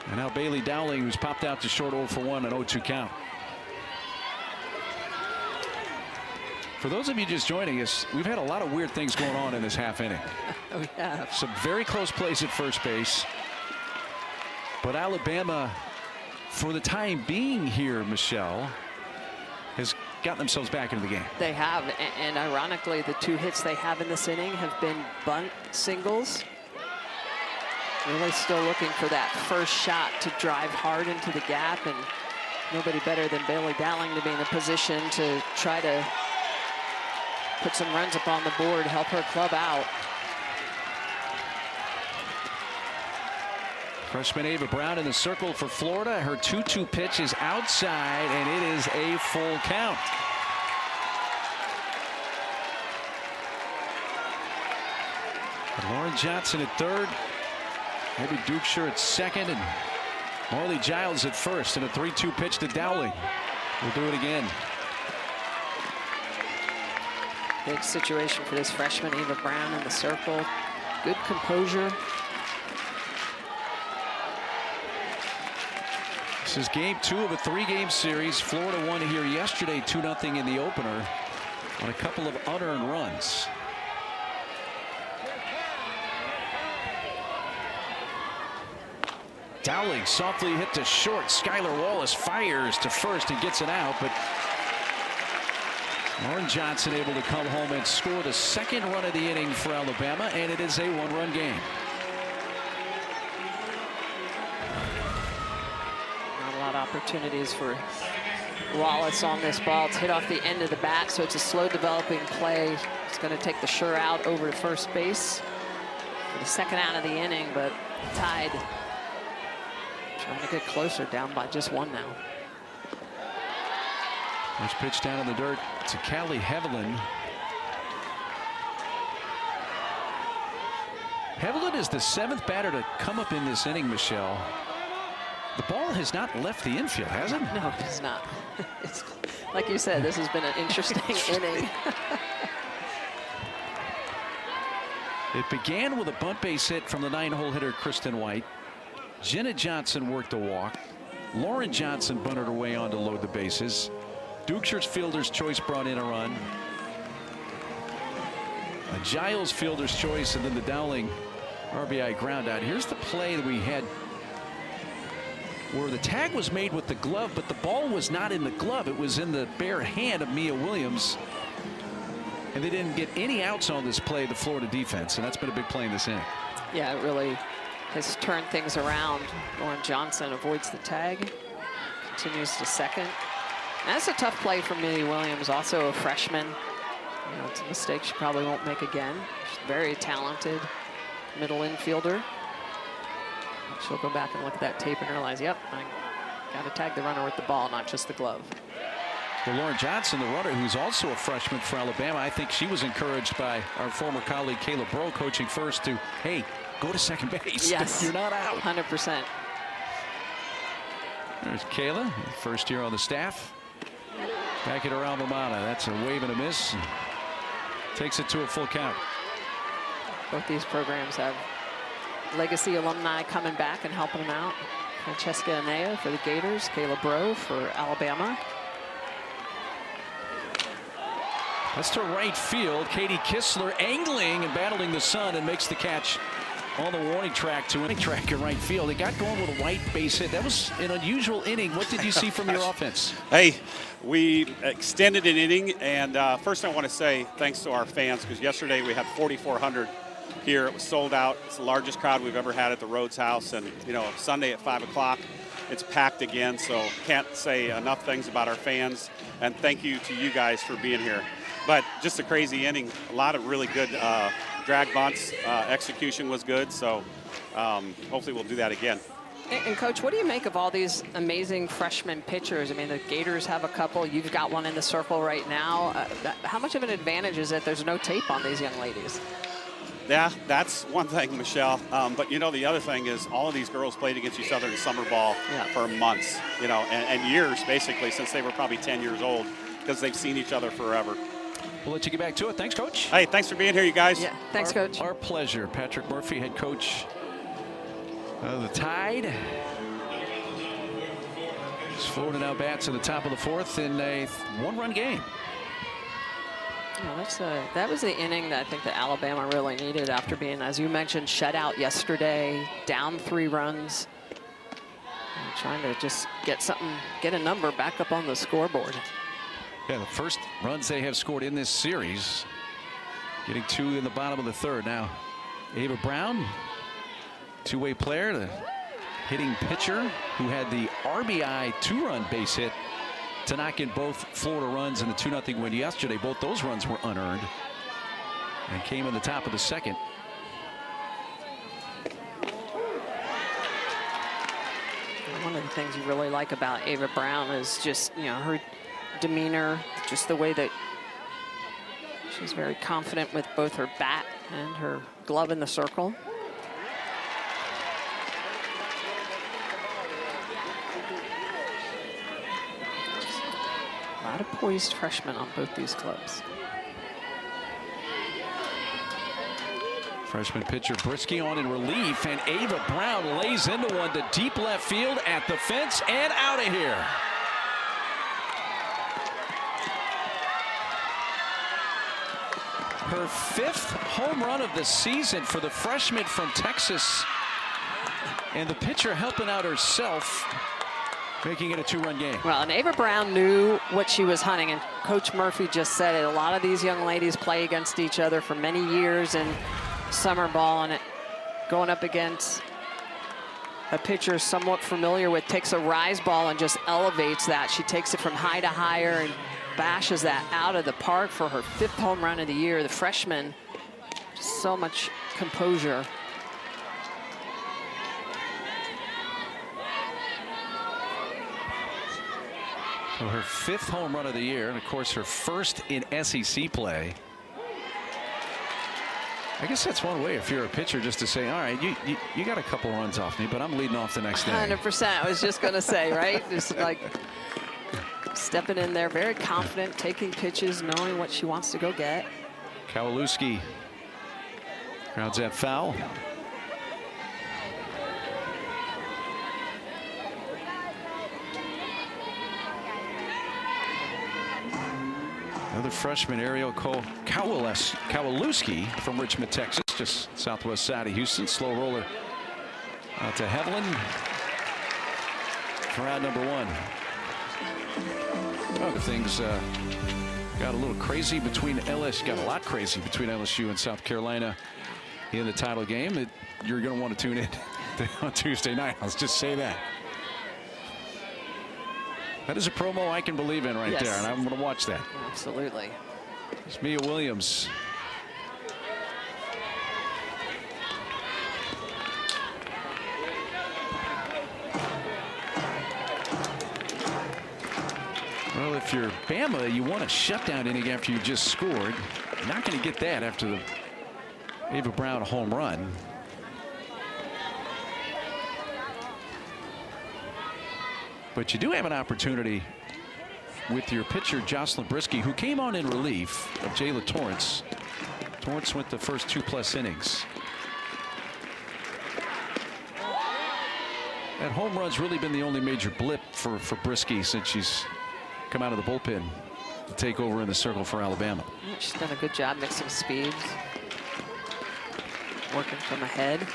And now Bailey Dowling, who's popped out to short 0 for 1, an 0-2 count. For those of you just joining us, we've had a lot of weird things going on in this half inning. We have. Some very close plays at first base. But Alabama, for the time being here, Michelle, has gotten themselves back into the game. They have, and ironically, the 2 hits they have in this inning have been bunt singles. Really still looking for that first shot to drive hard into the gap, and nobody better than Bailey Dowling to be in a position to try to put some runs up on the board, help her club out. Freshman Ava Brown in the circle for Florida. Her 2-2 pitch is outside, and it is a full count. And Lauren Johnson at third. Maybe Dukeshire at second and Marley Giles at first, and a 3-2 pitch to Dowling. We'll do it again. Big situation for this freshman, Ava Brown, in the circle. Good composure. This is game 2 of a 3-game series. Florida won here yesterday 2-0 in the opener on a couple of unearned runs. Dowling softly hit to short. Skylar Wallace fires to first and gets it out, but Lauren Johnson able to come home and score the second run of the inning for Alabama, and it is a 1-run game. Not a lot of opportunities for Wallace on this ball. It's hit off the end of the bat, so it's a slow developing play. It's going to take the sure out over to first base for the second out of the inning, but tied. Trying to get closer, down by just 1 now. First pitch down in the dirt to Callie Hevelin. Hevelin is the 7th batter to come up in this inning, Michelle. The ball has not left the infield, has it? No, it's not. It's, like you said, this has been an interesting inning. It began with a bunt base hit from the 9-hole hitter Kristen White. Jenna Johnson worked a walk. Lauren Johnson bunted her way on to load the bases. Dukeshire's fielder's choice brought in a run. A Giles fielder's choice, and then the Dowling RBI ground out. Here's the play that we had where the tag was made with the glove, but the ball was not in the glove. It was in the bare hand of Mia Williams. And they didn't get any outs on this play, the Florida defense, and that's been a big play in this inning. Yeah, it really has turned things around. Lauren Johnson avoids the tag, continues to second. That's a tough play for Mia Williams, also a freshman. You know, it's a mistake she probably won't make again. She's very talented middle infielder. She'll go back and look at that tape and realize, yep, I got to tag the runner with the ball, not just the glove. Well, Lauren Johnson, the runner, who's also a freshman for Alabama, I think she was encouraged by our former colleague Kayla Bro, coaching first, to, hey, go to second base. Yes. You're not out. 100%. There's Kayla, first year on the staff. Back at her alma mater. That's a wave and a miss. Takes it to a full count. Both these programs have legacy alumni coming back and helping them out. Francesca Anea for the Gators, Kayla Bro for Alabama. That's to right field. Katie Kistler angling and battling the sun and makes the catch on the warning track to winning track in right field. They got going with a White base hit. That was an unusual inning. What did you see from your offense? Hey, we extended an inning, and first I want to say thanks to our fans, because yesterday we had 4,400 here. It was sold out. It's the largest crowd we've ever had at the Rhodes House, and you know, Sunday at 5 o'clock, it's packed again. So can't say enough things about our fans, and thank you to you guys for being here. But just a crazy inning. A lot of really good drag bunts. Execution was good, so hopefully we'll do that again. And Coach, what do you make of all these amazing freshman pitchers? I mean, the Gators have a couple. You've got one in the circle right now. How much of an advantage is it there's no tape on these young ladies? Yeah, that's one thing, Michelle. But, you know, the other thing is all of these girls played against each other in summer ball for months, you know, and years, basically, since they were probably 10 years old, because they've seen each other forever. We'll let you get back to it. Thanks, Coach. Hey, thanks for being here, you guys. Yeah, thanks, Coach. Our pleasure. Patrick Murphy, head coach of the Tide. Florida now bats at the top of the 4th in a 1-run game. Yeah, that was the inning that I think that Alabama really needed after being, as you mentioned, shut out yesterday, down 3 runs. And trying to just get a number back up on the scoreboard. Yeah, the first runs they have scored in this series. Getting 2 in the bottom of the 3rd. Now, Ava Brown, two-way player, the hitting pitcher who had the RBI 2-run base hit to knock in both Florida runs in the 2-0 win yesterday. Both those runs were unearned and came in the top of the 2nd. One of the things you really like about Ava Brown is just, you know, her demeanor, just the way that she's very confident with both her bat and her glove in the circle. lot of poised freshmen on both these clubs. Freshman pitcher Brisky on in relief, and Ava Brown lays into one to deep left field at the fence and out of here. Her 5th home run of the season for the freshman from Texas. And the pitcher helping out herself, making it a 2-run game. Well, and Ava Brown knew what she was hunting, and Coach Murphy just said it. A lot of these young ladies play against each other for many years in summer ball, and going up against a pitcher somewhat familiar with, takes a rise ball and just elevates that. She takes it from high to higher and bashes that out of the park for her 5th home run of the year. The freshman, so much composure. So her 5th home run of the year, and of course her 1st in SEC play. I guess that's one way if you're a pitcher, just to say, all right, you got a couple runs off me, but I'm leading off the next day. 100%. I was just going to say, right? Just like stepping in there, very confident, taking pitches, knowing what she wants to go get. Kowalewski grounds that foul. Another freshman, Ariel Kowalewski from Richmond, Texas, just southwest side of Houston. Slow roller out to Hevlin for round number 1. Other things got a little crazy between LSU, got a lot crazy between LSU and South Carolina in the title game. You're going to want to tune in on Tuesday night. I'll just say that. That is a promo I can believe in right there, and I'm going to watch that. Absolutely. It's Mia Williams. Well, if you're Bama, you want a shutdown inning after you just scored. You're not going to get that after the Ava Brown home run. But you do have an opportunity with your pitcher, Jocelyn Brisky, who came on in relief of Jayla Torrance. Torrance went the first 2+ innings. That home run's really been the only major blip for Brisky since she's come out of the bullpen to take over in the circle for Alabama. She's done a good job mixing speeds, working from ahead. And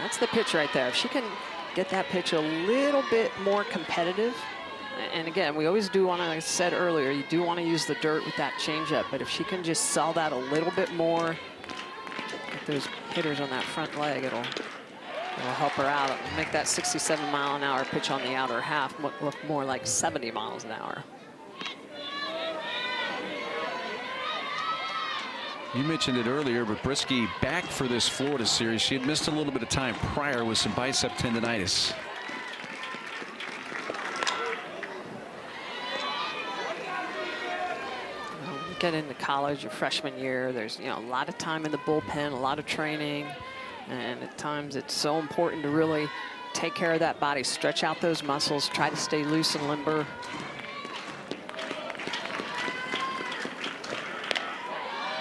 that's the pitch right there. If she can get that pitch a little bit more competitive, and again, we always do want to, like I said earlier, you do want to use the dirt with that changeup, but if she can just sell that a little bit more, get those hitters on that front leg, it'll help her out. It'll make that 67-mile-an-hour pitch on the outer half look more like 70 miles an hour. You mentioned it earlier, but Brisky back for this Florida series. She had missed a little bit of time prior with some bicep tendonitis. Get into college, your freshman year, there's a lot of time in the bullpen, a lot of training, and at times it's so important to really take care of that body, stretch out those muscles, try to stay loose and limber.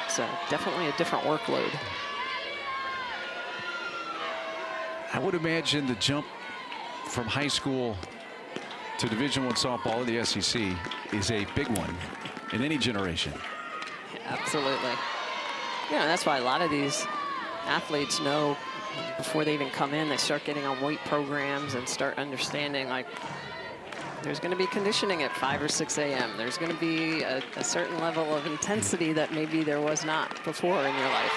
So definitely a different workload. I would imagine the jump from high school to Division I softball in the SEC is a big one in any generation. Absolutely. That's why a lot of these athletes know before they even come in, they start getting on weight programs and start understanding, like, there's going to be conditioning at 5 or 6 a.m. There's going to be a certain level of intensity that maybe there was not before in your life.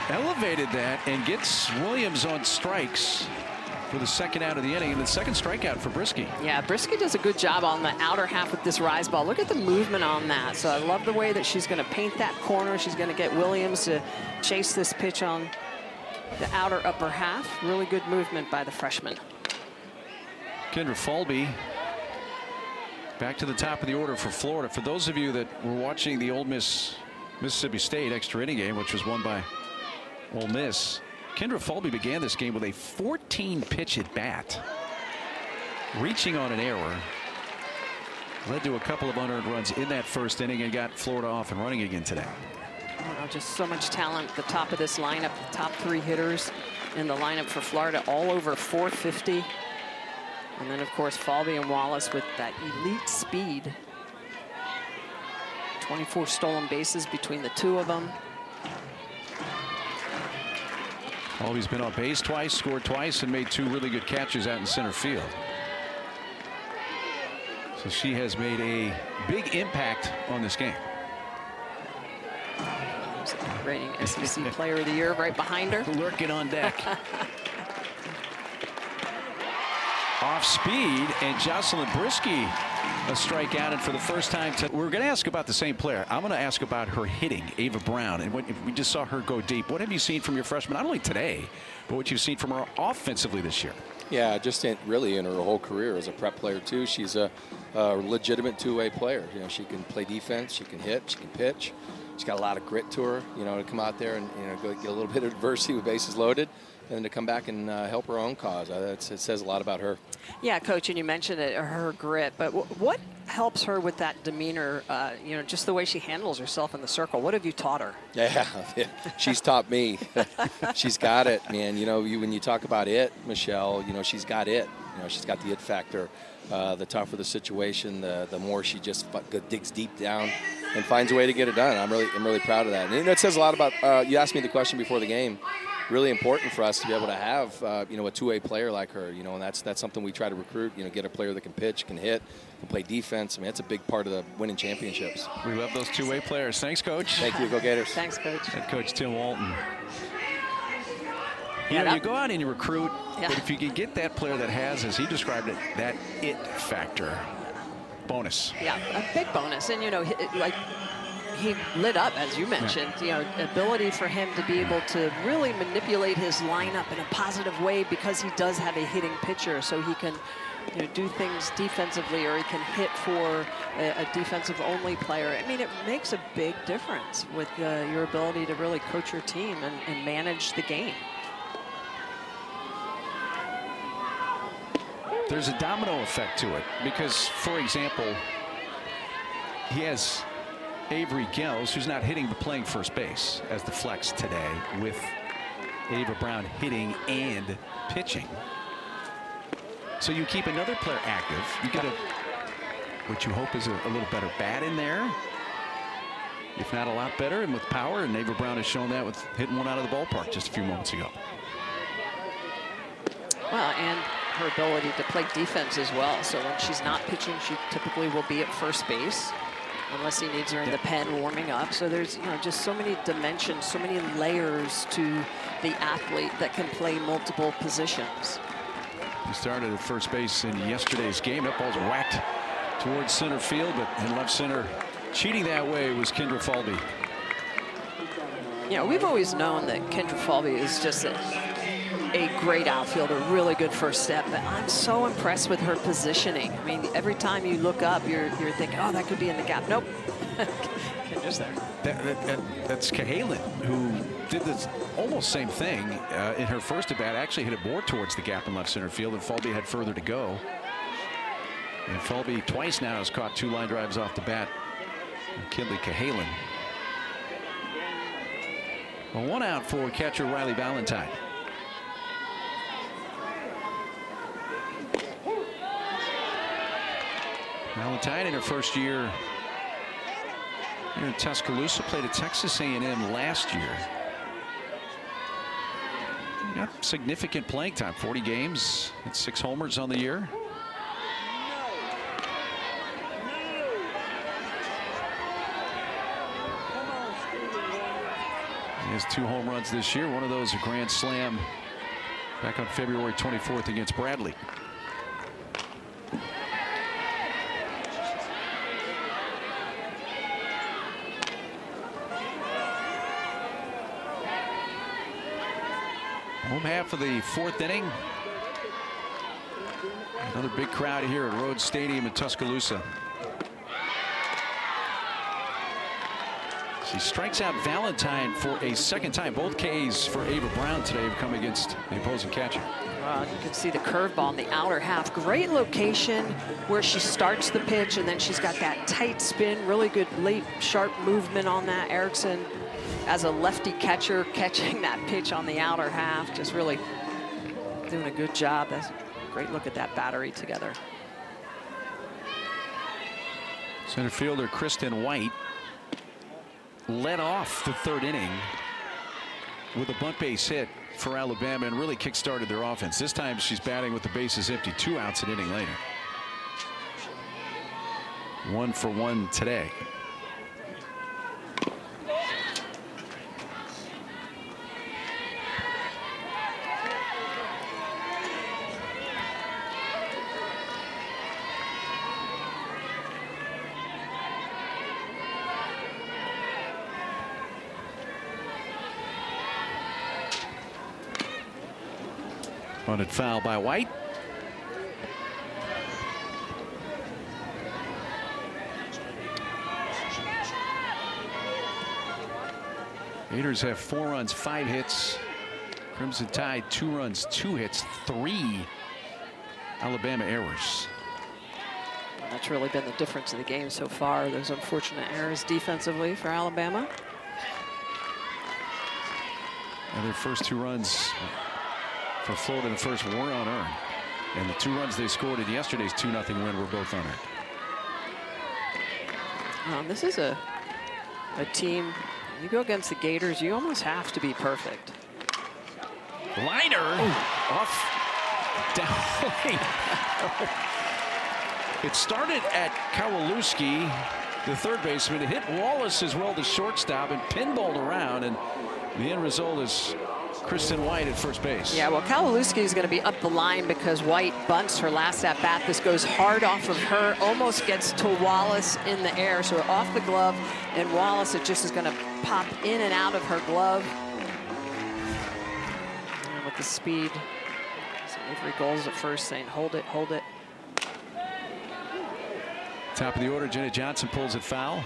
Elevated that and gets Williams on strikes for the second out of the inning, and the second strikeout for Brisky. Yeah, Brisky does a good job on the outer half with this rise ball. Look at the movement on that. So I love the way that she's going to paint that corner. She's going to get Williams to chase this pitch on the outer upper half. Really good movement by the freshman. Kendra Falby back to the top of the order for Florida. For those of you that were watching the Ole Miss Mississippi State extra inning game, which was won by Ole Miss, Kendra Falby began this game with a 14-pitch at bat, reaching on an error. Led to a couple of unearned runs in that first inning and got Florida off and running again today. Oh, just so much talent at the top of this lineup. The top 3 hitters in the lineup for Florida, all over 450. And then, of course, Falvey and Wallace with that elite speed. 24 stolen bases between the 2 of them. Falvey's been on base twice, scored twice, and made 2 really good catches out in center field. So she has made a big impact on this game. Reigning SEC Player of the Year right behind her. Lurking on deck. Off speed, and Jocelyn Brisky a strikeout, and for the first time we're going to ask about the same player. I'm going to ask about her hitting, Ava Brown, and we just saw her go deep. What have you seen from your freshman, not only today, but what you've seen from her offensively this year? Yeah, just really in her whole career as a prep player too. She's a legitimate two-way player. You know, she can play defense, she can hit, she can pitch. She's got a lot of grit to her. You know, to come out there and go get a little bit of adversity with bases loaded, and to come back and help her own cause. It says a lot about her. Yeah, Coach, and you mentioned it, her grit, but what helps her with that demeanor, just the way she handles herself in the circle? What have you taught her? Yeah, she's taught me. She's got it, man. When you talk about it, Michelle, she's got it. She's got the it factor. The tougher the situation, the more she just digs deep down and finds a way to get it done. I'm really proud of that. And it says a lot about. You asked me the question before the game. Really important for us to be able to have a two-way player like her. And that's something we try to recruit. Get a player that can pitch, can hit, can play defense. I mean, that's a big part of the winning championships. We love those two-way players. Thanks, Coach. Thank you. Go Gators. Thanks, Coach. Head Coach Tim Walton. Yeah, you go out and you recruit, but if you can get that player that has, as he described it, that it factor, bonus. Yeah, a big bonus. And, he lit up, as you mentioned, ability for him to be able to really manipulate his lineup in a positive way because he does have a hitting pitcher, so he can do things defensively, or he can hit for a defensive-only player. I mean, it makes a big difference with your ability to really coach your team and manage the game. There's a domino effect to it because, for example, he has Avery Gels, who's not hitting but playing first base as the flex today, with Ava Brown hitting and pitching. So you keep another player active. You get what you hope is a little better bat in there, if not a lot better, and with power. And Ava Brown has shown that with hitting one out of the ballpark just a few moments ago. Well, and her ability to play defense as well. So when she's not pitching, she typically will be at first base, unless he needs her in the pen warming up. So there's just so many dimensions, so many layers to the athlete that can play multiple positions. He started at first base in yesterday's game. That ball's whacked towards center field, but in left center, cheating that way was Kendra Falvey. We've always known that Kendra Falvey is just a great outfielder, really good first step, but I'm so impressed with her positioning. I mean, every time you look up, you're thinking, oh, that could be in the gap. Nope. Kendra's there. That's Cahalan, who did this almost same thing in her first at-bat. Actually hit it more towards the gap in left center field, and Falvey had further to go. And Falvey twice now has caught 2 line drives off the bat. Kinley Cahalan. Well, 1 out for catcher Riley Valentine. Valentine in her first year here in Tuscaloosa, played at Texas A&M last year. Got significant playing time, 40 games, and 6 homers on the year. He has 2 home runs this year. One of those a grand slam back on February 24th against Bradley. Home half of the 4th inning. Another big crowd here at Rhodes Stadium in Tuscaloosa. She strikes out Valentine for a second time. Both Ks for Ava Brown today have come against the opposing catcher. Well, you can see the curveball in the outer half. Great location where she starts the pitch, and then she's got that tight spin. Really good late, sharp movement on that. Erickson, as a lefty catcher, catching that pitch on the outer half. Just really doing a good job. That's a great look at that battery together. Center fielder Kristen White led off the third inning with a bunt base hit for Alabama and really kick-started their offense. This time she's batting with the bases empty, 2 outs an inning later. 1 for 1 today. Bunted foul by White. Gators have 4 runs, 5 hits. Crimson Tide 2 runs, 2 hits, 3 Alabama errors. That's really been the difference in the game so far. Those unfortunate errors defensively for Alabama. And their first 2 runs for Florida in the first were unearned. And the 2 runs they scored in yesterday's 2-0 win were both unearned. This is a team, you go against the Gators, you almost have to be perfect. Liner off down. It started at Kowalewski, the third baseman. It hit Wallace as well, the shortstop, and pinballed around. And the end result is Kristen White at first base. Yeah, well, Kowalewski is going to be up the line because White bunts her last at bat. This goes hard off of her, almost gets to Wallace in the air. So off the glove, and Wallace, it just is going to pop in and out of her glove. And with the speed, so Avery Goals at first saying, hold it, hold it. Top of the order, Jenna Johnson pulls it foul.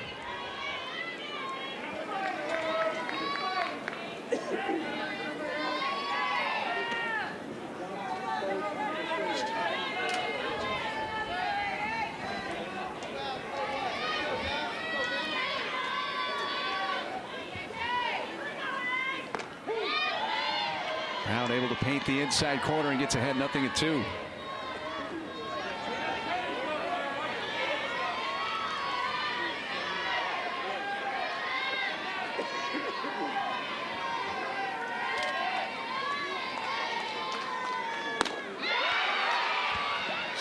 Brown able to paint the inside corner and gets ahead 0-2.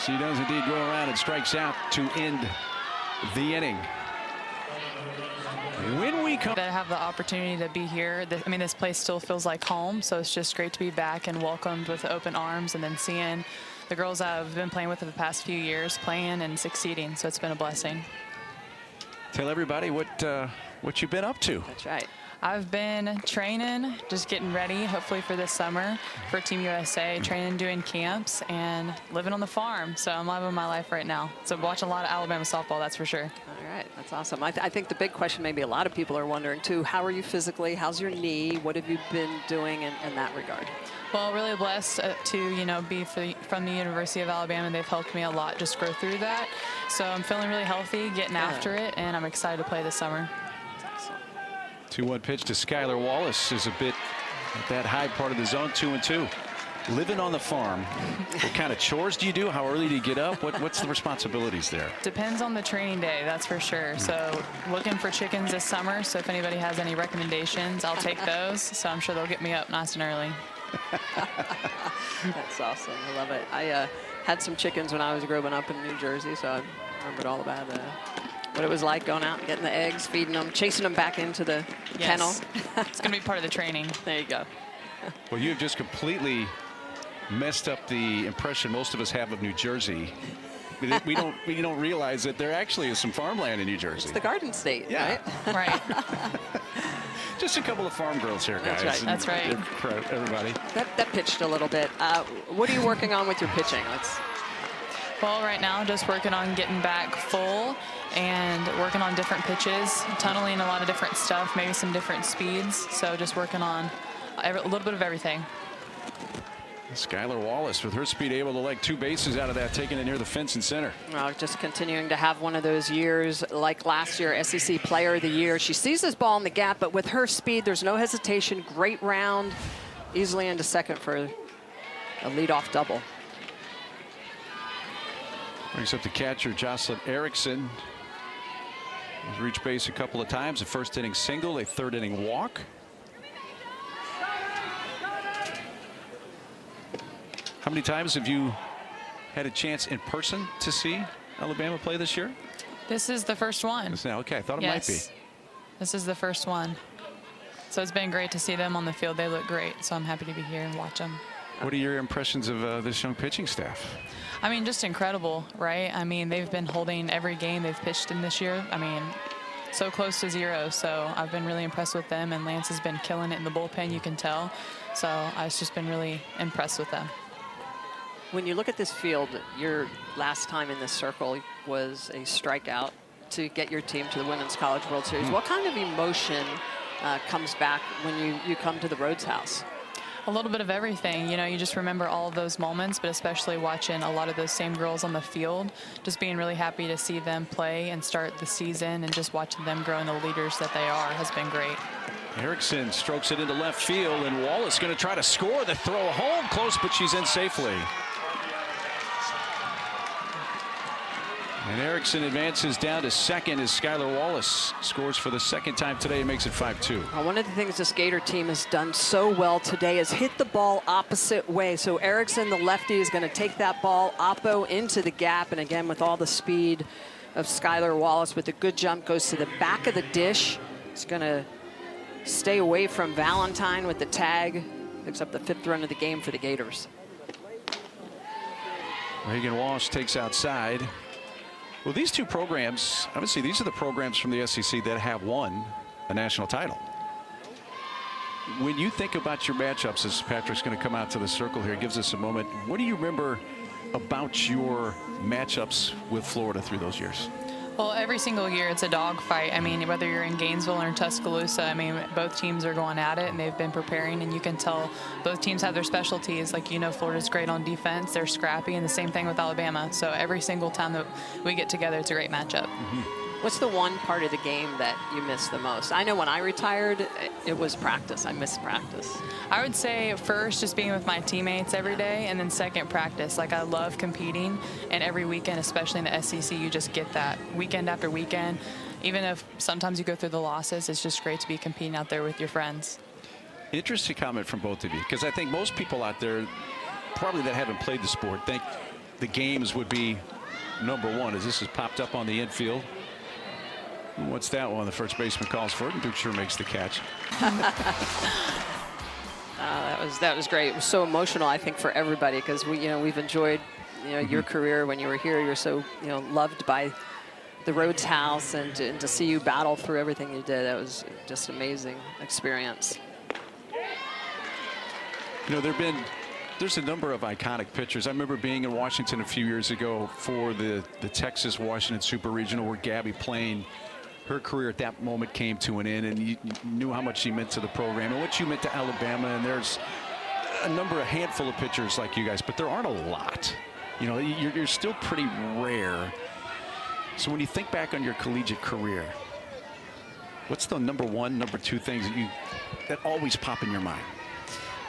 She does indeed go around and strikes out to end the inning. When we come to have the opportunity to be here, I mean, this place still feels like home, so it's just great to be back and welcomed with open arms, and then seeing the girls I've been playing with for the past few years playing and succeeding, so it's been a blessing. Tell everybody what you've been up to. That's right. I've been training, just getting ready, hopefully for this summer for Team USA, training, doing camps, and living on the farm. So I'm living my life right now. So watching a lot of Alabama softball, that's for sure. All right, that's awesome. I think the big question, maybe a lot of people are wondering too, how are you physically? How's your knee? What have you been doing in that regard? Well, really blessed to, be from the University of Alabama. They've helped me a lot just grow through that. So I'm feeling really healthy, getting after it, and I'm excited to play this summer. 2-1 pitch to Skylar Wallace is a bit at that high part of the zone. 2-2. Living on the farm, what kind of chores do you do? How early do you get up? What's the responsibilities there? Depends on the training day, that's for sure. So looking for chickens this summer. So if anybody has any recommendations, I'll take those. So I'm sure they'll get me up nice and early. That's awesome. I love it. I had some chickens when I was growing up in New Jersey, so I remembered all about what it was like going out and getting the eggs, feeding them, chasing them back into the kennel. It's going to be part of the training. There you go. Well, you have just completely messed up the impression most of us have of New Jersey. We don't realize that there actually is some farmland in New Jersey. It's the Garden State, yeah. right? Right. Just a couple of farm girls here, guys. That's right. That's right. Everybody. That pitched a little bit. What are you working on with your pitching? Well, right now, just working on getting back full and working on different pitches, tunneling a lot of different stuff, maybe some different speeds. So just working on a little bit of everything. Skylar Wallace, with her speed, able to leg 2 bases out of that, taking it near the fence and center. Well, just continuing to have one of those years like last year, SEC Player of the Year. She sees this ball in the gap, but with her speed, there's no hesitation. Great round, easily into second for a leadoff double. Brings up the catcher, Jocelyn Erickson. He's reached base a couple of times. A first inning single, a third inning walk. How many times have you had a chance in person to see Alabama play this year? This is the first one. Now, okay, I thought it might be. This is the first one. So it's been great to see them on the field. They look great, so I'm happy to be here and watch them. What are your impressions of this young pitching staff? I mean, just incredible, right? I mean, they've been holding every game they've pitched in this year. I mean, so close to 0. So I've been really impressed with them, and Lance has been killing it in the bullpen, you can tell. So I've just been really impressed with them. When you look at this field, your last time in this circle was a strikeout to get your team to the Women's College World Series. What kind of emotion comes back when you come to the Rhodes House? A little bit of everything. You know, you just remember all of those moments, but especially watching a lot of those same girls on the field, just being really happy to see them play and start the season, and just watching them grow into the leaders that they are has been great. Erickson strokes it into left field, and Wallace going to try to score. The throw home close, but she's in safely. And Erickson advances down to second as Skylar Wallace scores for the second time today and makes it 5-2. One of the things this Gator team has done so well today is hit the ball opposite way. So Erickson, the lefty, is going to take that ball oppo into the gap. And again, with all the speed of Skylar Wallace with a good jump, goes to the back of the dish. It's going to stay away from Valentine with the tag. Picks up the 5th run of the game for the Gators. Reagan Walsh takes outside. Well, these two programs, obviously, these are the programs from the SEC that have won a national title. When you think about your matchups, as Patrick's going to come out to the circle here, gives us a moment, what do you remember about your matchups with Florida through those years? Well, every single year it's a dogfight. I mean, whether you're in Gainesville or in Tuscaloosa, I mean, both teams are going at it, and they've been preparing, and you can tell both teams have their specialties. Like, you know, Florida's great on defense. They're scrappy, and the same thing with Alabama. So every single time that we get together, it's a great matchup. What's the one part of the game that you miss the most? I know when I retired, it was practice. I missed practice. I would say first, just being with my teammates every day, and then second, practice. Like, I love competing, and every weekend, especially in the SEC, you just get that weekend after weekend. Even if sometimes you go through the losses, it's just great to be competing out there with your friends. Interesting comment from both of you, because I think most people out there, probably that haven't played the sport, think the games would be number one, as this has popped up on the infield. What's that one? The first baseman calls for it, and Duke sure makes the catch. That was great. It was so emotional, I think, for everybody, because we've enjoyed your career when you were here. You're so loved by the Rhodes House, and to see you battle through everything you did, that was just an amazing experience. You know, there's a number of iconic pitchers. I remember being in Washington a few years ago for the Texas-Washington Super Regional, where Gabby Plain, her career at that moment came to an end, and you knew how much she meant to the program and what you meant to Alabama. And there's a handful of pitchers like you guys, but there aren't a lot. You know, you're still pretty rare. So when you think back on your collegiate career, what's the number one, number two things that always pop in your mind?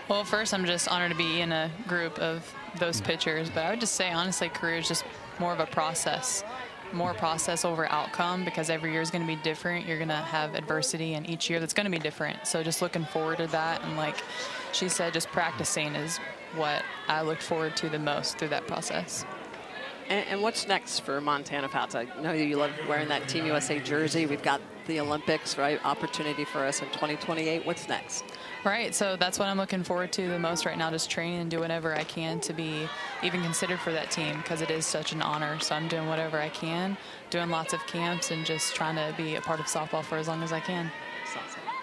Well, first, I'm just honored to be in a group of those pitchers, but I would just say, honestly, career is just more of a process. More process over outcome, because every year is going to be different. You're going to have adversity, and each year that's going to be different. So just looking forward to that, and like she said, just practicing is what I look forward to the most through that process. And what's next for Montana Pats? I know you love wearing that Team USA jersey. We've got the Olympics, right? Opportunity for us in 2028. What's next? Right, so that's what I'm looking forward to the most right now, just training and do whatever I can to be even considered for that team, because it is such an honor. So I'm doing whatever I can, doing lots of camps, and just trying to be a part of softball for as long as I can.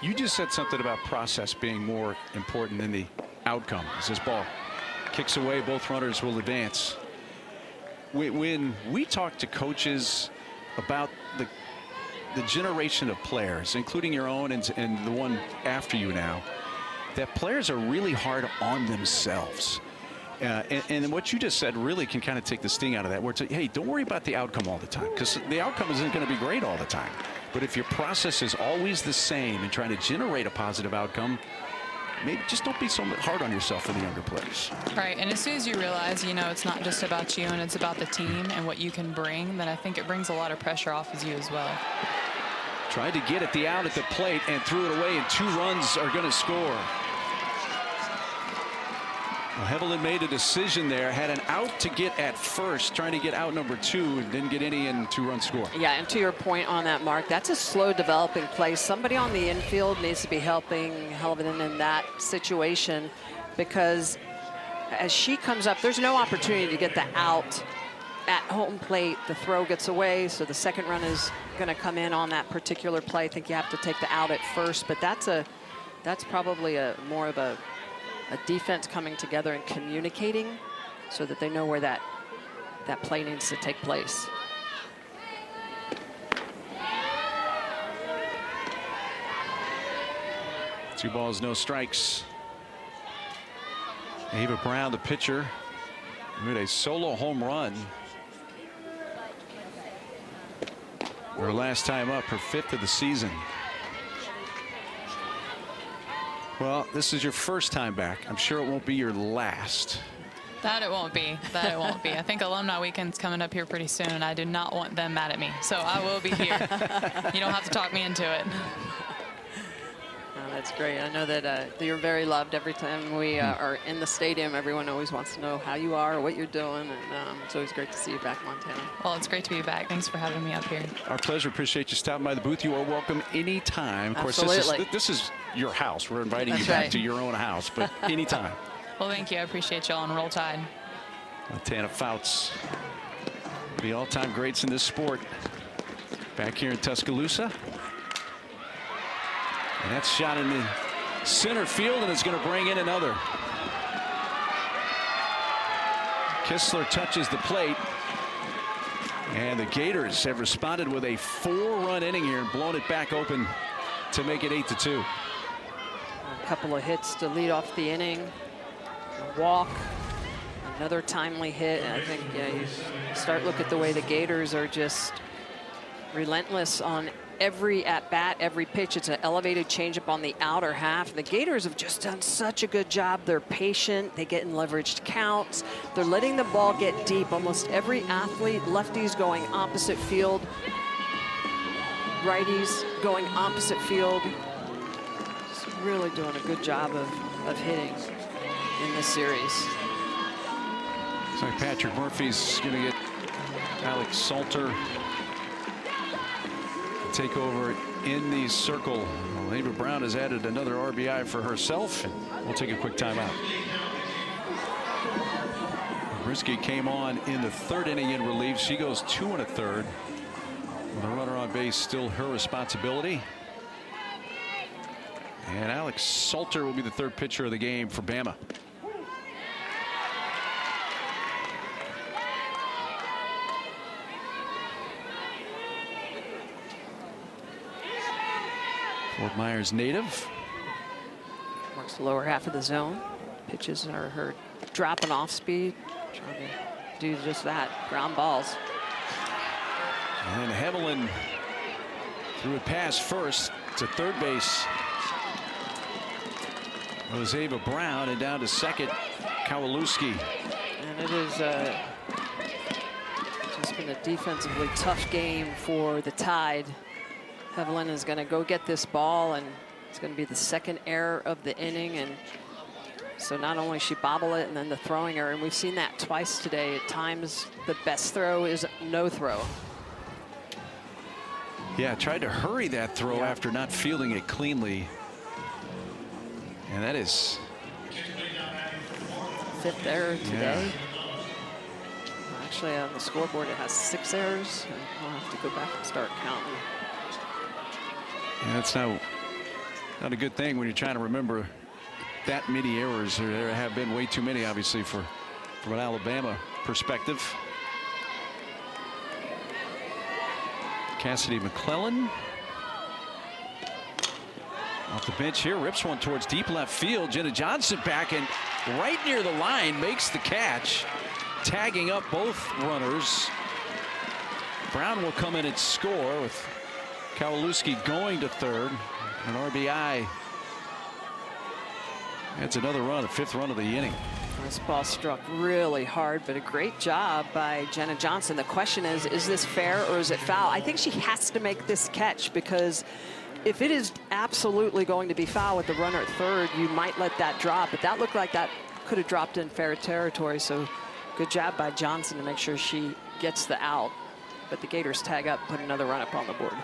You just said something about process being more important than the outcome. As this ball kicks away, both runners will advance. when we talk to coaches about the generation of players, including your own and the one after you now, that players are really hard on themselves. And what you just said really can kind of take the sting out of that, where it's like, hey, don't worry about the outcome all the time, because the outcome isn't going to be great all the time. But if your process is always the same and trying to generate a positive outcome, maybe just don't be so hard on yourself for the younger players. Right, and as soon as you realize, you know, it's not just about you and it's about the team and what you can bring, then I think it brings a lot of pressure off of you as well. Tried to get at the out at the plate and threw it away, and 2 runs are going to score. Well, Hevelin made a decision there, had an out to get at first, trying to get out number 2, and didn't get any, and 2-run score. Yeah, and to your point on that, Mark, that's a slow developing play. Somebody on the infield needs to be helping Hevelin in that situation, because as she comes up, there's no opportunity to get the out at home plate. The throw gets away, so the second run is going to come in on that particular play. I think you have to take the out at first, but that's probably more of a defense coming together and communicating so that they know where that play needs to take place. Two balls, no strikes. Ava Brown, the pitcher, with a solo home run. Her last time up, her 5th of the season. Well, this is your first time back. I'm sure it won't be your last. That it won't be. That it won't be. I think Alumni Weekend's coming up here pretty soon, and I do not want them mad at me. So I will be here. You don't have to talk me into it. Oh, that's great. I know that you're very loved. Every time we are in the stadium, everyone always wants to know how you are, what you're doing, and it's always great to see you back in Montana. Well, it's great to be back. Thanks for having me up here. Our pleasure. Appreciate you stopping by the booth. You are welcome anytime. Of course, Absolutely. this is your house. We're inviting That's you back right. to your own house, but anytime. Well, thank you. I appreciate y'all, and roll tide. Montana Fouts, the all-time greats in this sport, back here in Tuscaloosa. And that's shot in the center field, and it's going to bring in another. Kistler touches the plate, and the Gators have responded with a 4-run inning here and blown it back open to make it 8-2. A couple of hits to lead off the inning, a walk, another timely hit. And I think, yeah, you start look at the way the Gators are just relentless on every at-bat, every pitch. It's an elevated changeup on the outer half. The Gators have just done such a good job. They're patient. They get in leveraged counts. They're letting the ball get deep. Almost every athlete, lefties going opposite field, righties going opposite field. Just really doing a good job of hitting in this series. Looks like Patrick Murphy's going to get Alex Salter take over in the circle. Well, Ava Brown has added another RBI for herself, and we'll take a quick timeout. Brisky came on in the 3rd inning in relief. She goes 2 1/3. With a runner on base, still her responsibility. And Alex Salter will be the 3rd pitcher of the game for Bama. Fort Myers native. Marks the lower half of the zone. Pitches are her dropping off speed, trying to do just that, ground balls. And Hevelin threw it past first to third base. It was Ava Brown, and down to second, Kowalewski. And it is just been a defensively tough game for the Tide. Hevelin is going to go get this ball, and it's going to be the 2nd error of the inning. And so not only she bobble it and then the throwing error, and we've seen that twice today. At times, the best throw is no throw. Yeah, tried to hurry that throw after not fielding it cleanly. And that is 5th error today. Actually, on the scoreboard, it has 6 errors. And I'll have to go back and start counting. Yeah, that's not a good thing when you're trying to remember that many errors. There have been way too many, obviously, from an Alabama perspective. Cassidy McClellan off the bench here, rips one towards deep left field. Jenna Johnson back and right near the line makes the catch, tagging up both runners. Brown will come in and score with Kowalewski going to third. An RBI. That's another run, the 5th run of the inning. This ball struck really hard, but a great job by Jenna Johnson. The question is this fair or is it foul? I think she has to make this catch, because if it is absolutely going to be foul with the runner at third, you might let that drop. But that looked like that could have dropped in fair territory. So good job by Johnson to make sure she gets the out. But the Gators tag up, put another run up on the board.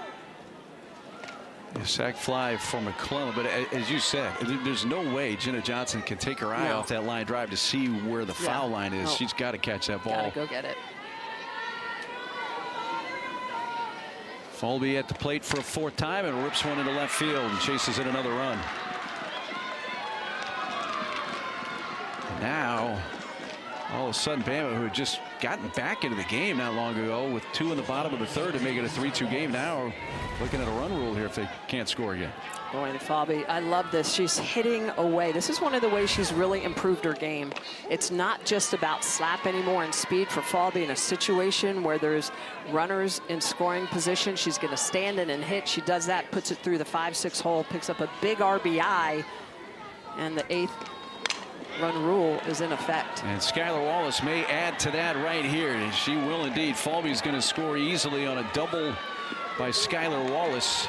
A sac fly for McClellan, but as you said, there's no way Jenna Johnson can take her eye off that line drive to see where the foul line is. She's got to catch that ball. Gotta go get it. Falby at the plate for a 4th time and rips one into left field and chases in another run. And now, all of a sudden, Bama, who had just gotten back into the game not long ago with 2 in the bottom of the 3rd to make it a 3-2 game, now looking at a run rule here if they can't score again. Boy, and Falby, I love this. She's hitting away. This is one of the ways she's really improved her game. It's not just about slap anymore and speed for Falby. In a situation where there's runners in scoring position, she's going to stand in and hit. She does that, puts it through the 5-6 hole, picks up a big RBI, and the 8th run rule is in effect. And Skylar Wallace may add to that right here. And she will indeed. Falby's going to score easily on a double by Skylar Wallace.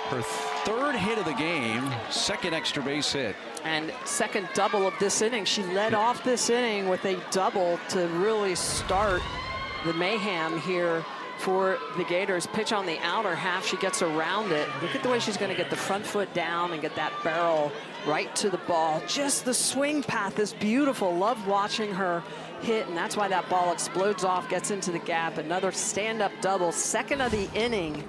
Her 3rd hit of the game, 2nd extra base hit. And 2nd double of this inning. She led off this inning with a double to really start the mayhem here for the Gators. Pitch on the outer half. She gets around it. Look at the way she's going to get the front foot down and get that barrel right to the ball. Just the swing path is beautiful. Love watching her hit, and that's why that ball explodes off, gets into the gap. Another stand-up double, 2nd of the inning,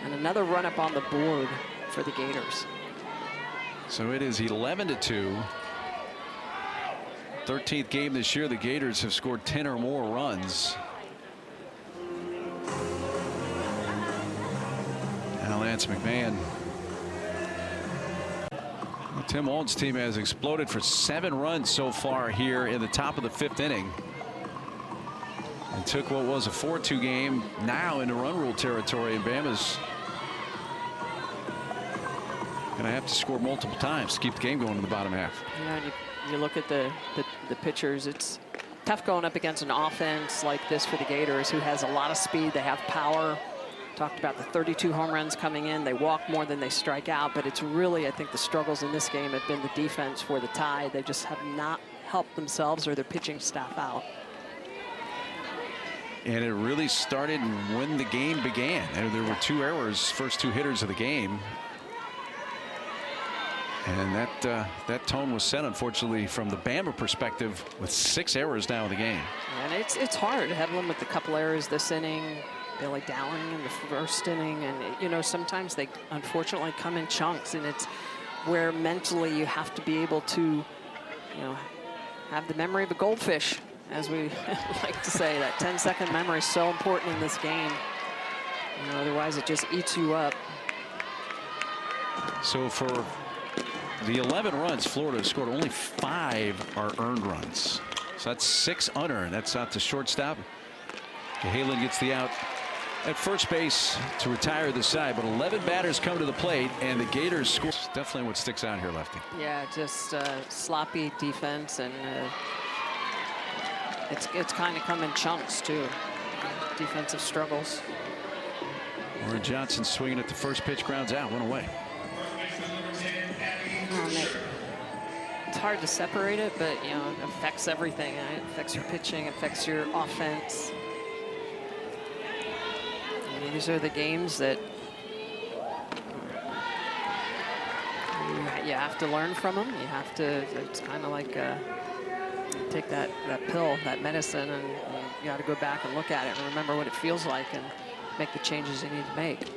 and another run up on the board for the Gators. So it is 11-2. 13th game this year. The Gators have scored 10 or more runs. Now Lance McMahon. Tim Walton's team has exploded for 7 runs so far here in the top of the 5th inning. And took what was a 4-2 game now into run rule territory. And Bama's going to have to score multiple times to keep the game going in the bottom half. Yeah, and you look at the pitchers. It's tough going up against an offense like this for the Gators, who has a lot of speed. They have power. Talked about the 32 home runs coming in. They walk more than they strike out, but it's really, I think, the struggles in this game have been the defense for the Tide. They just have not helped themselves or their pitching staff out. And it really started when the game began. There were 2 errors, first 2 hitters of the game. And that tone was set, unfortunately, from the Bama perspective, with 6 errors now in the game. And it's hard to have them with a couple errors this inning. Billy Dowling in the 1st inning, and you know, sometimes they unfortunately come in chunks, and it's where mentally you have to be able to, you know, have the memory of a goldfish, as we like to say. That 10-second memory is so important in this game. You know, otherwise it just eats you up. So for the 11 runs, Florida scored, only 5 are earned runs. So that's 6 unearned. That's out to shortstop. Cahalan gets the out at first base to retire the side, but 11 batters come to the plate, and the Gators score. Definitely what sticks out here, Lefty. Yeah, just sloppy defense, and it's kind of come in chunks too. Defensive struggles. Warren Johnson swinging at the first pitch, grounds out, 1 away. It's hard to separate it, but you know, it affects everything. Right? It affects your pitching, affects your offense. These are the games that you have to learn from them. You have to, it's kind of like take that pill, that medicine, and you got to go back and look at it and remember what it feels like and make the changes you need to make.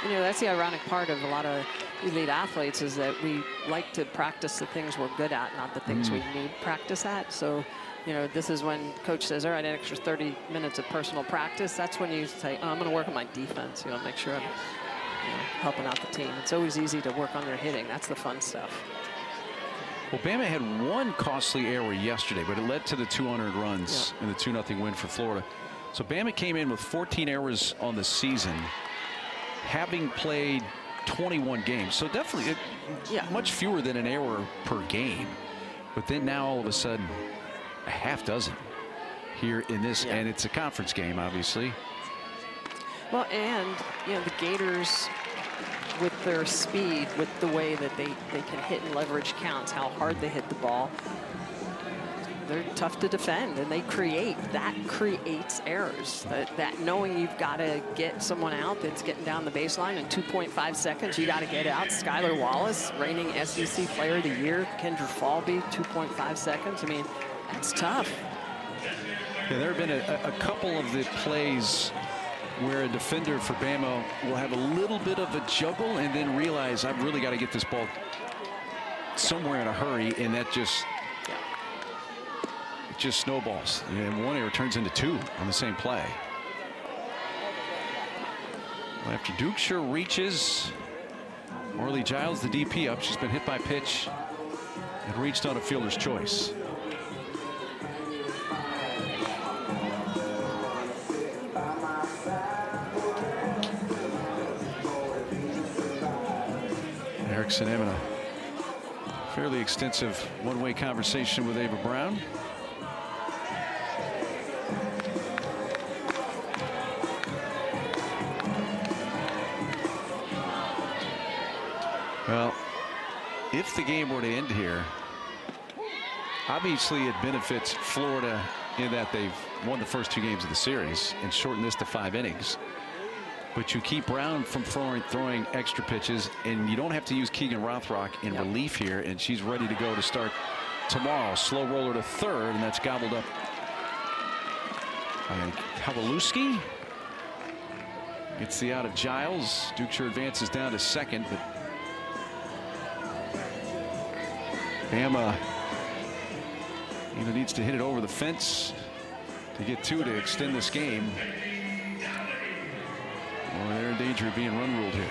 You know, that's the ironic part of a lot of elite athletes is that we like to practice the things we're good at, not the things we need practice at. So, you know, this is when coach says, all right, an extra 30 minutes of personal practice. That's when you say, oh, I'm going to work on my defense, you know, make sure I'm helping out the team. It's always easy to work on their hitting. That's the fun stuff. Well, Bama had one costly error yesterday, but it led to the 200 runs and the 2-0 win for Florida. So Bama came in with 14 errors on the season, having played 21 games. So definitely much fewer than an error per game. But then now all of a sudden, a half dozen here in this, and it's a conference game, obviously. Well, and, you know, the Gators, with their speed, with the way that they can hit and leverage counts, how hard they hit the ball, they're tough to defend, and they creates errors. That knowing you've got to get someone out that's getting down the baseline in 2.5 seconds, you got to get out. Skylar Wallace, reigning SEC Player of the Year. Kendra Falby, 2.5 seconds. I mean, that's tough. Yeah, there have been a couple of the plays where a defender for Bama will have a little bit of a juggle and then realize I've really got to get this ball somewhere in a hurry, and that just snowballs. And one error turns into two on the same play. Well, after Dukeshire reaches, Orly Giles, the DP, up. She's been hit by pitch and reached on a fielder's choice. Erickson having a fairly extensive one-way conversation with Ava Brown. Well, if the game were to end here, obviously it benefits Florida in that they've won the first 2 games of the series and shortened this to 5 innings. But you keep Brown from throwing extra pitches, and you don't have to use Keegan Rothrock in relief here, and she's ready to go to start tomorrow. Slow roller to third, and that's gobbled up by Kowalewski. Gets the out of Giles. Dukeshire advances down to second, but Bama needs to hit it over the fence to get 2 to extend this game. Well, they're in danger of being run ruled here.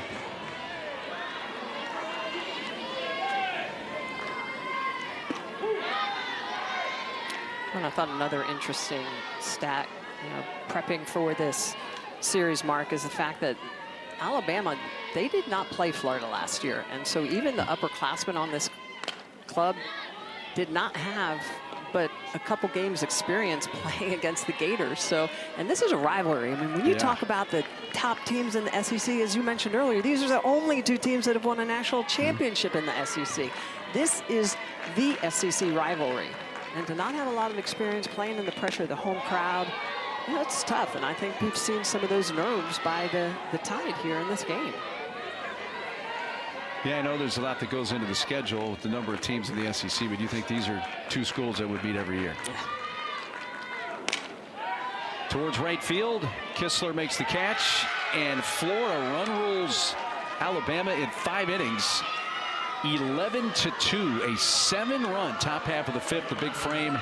And I thought another interesting stat, you know, prepping for this series, Mark, is the fact that Alabama, they did not play Florida last year. And so even the upperclassmen on this club did not have but a couple games experience playing against the Gators. So, and this is a rivalry. I mean, when you talk about the top teams in the SEC, as you mentioned earlier, these are the only 2 teams that have won a national championship in the SEC. This is the SEC rivalry. And to not have a lot of experience playing in the pressure of the home crowd, you know, it's tough. And I think we've seen some of those nerves by the Tide here in this game. Yeah, I know there's a lot that goes into the schedule with the number of teams in the SEC, but you think these are 2 schools that would meet every year? Towards right field, Kistler makes the catch, and Florida run rules Alabama in 5 innings, 11-2, a 7-run top half of the 5th. The big frame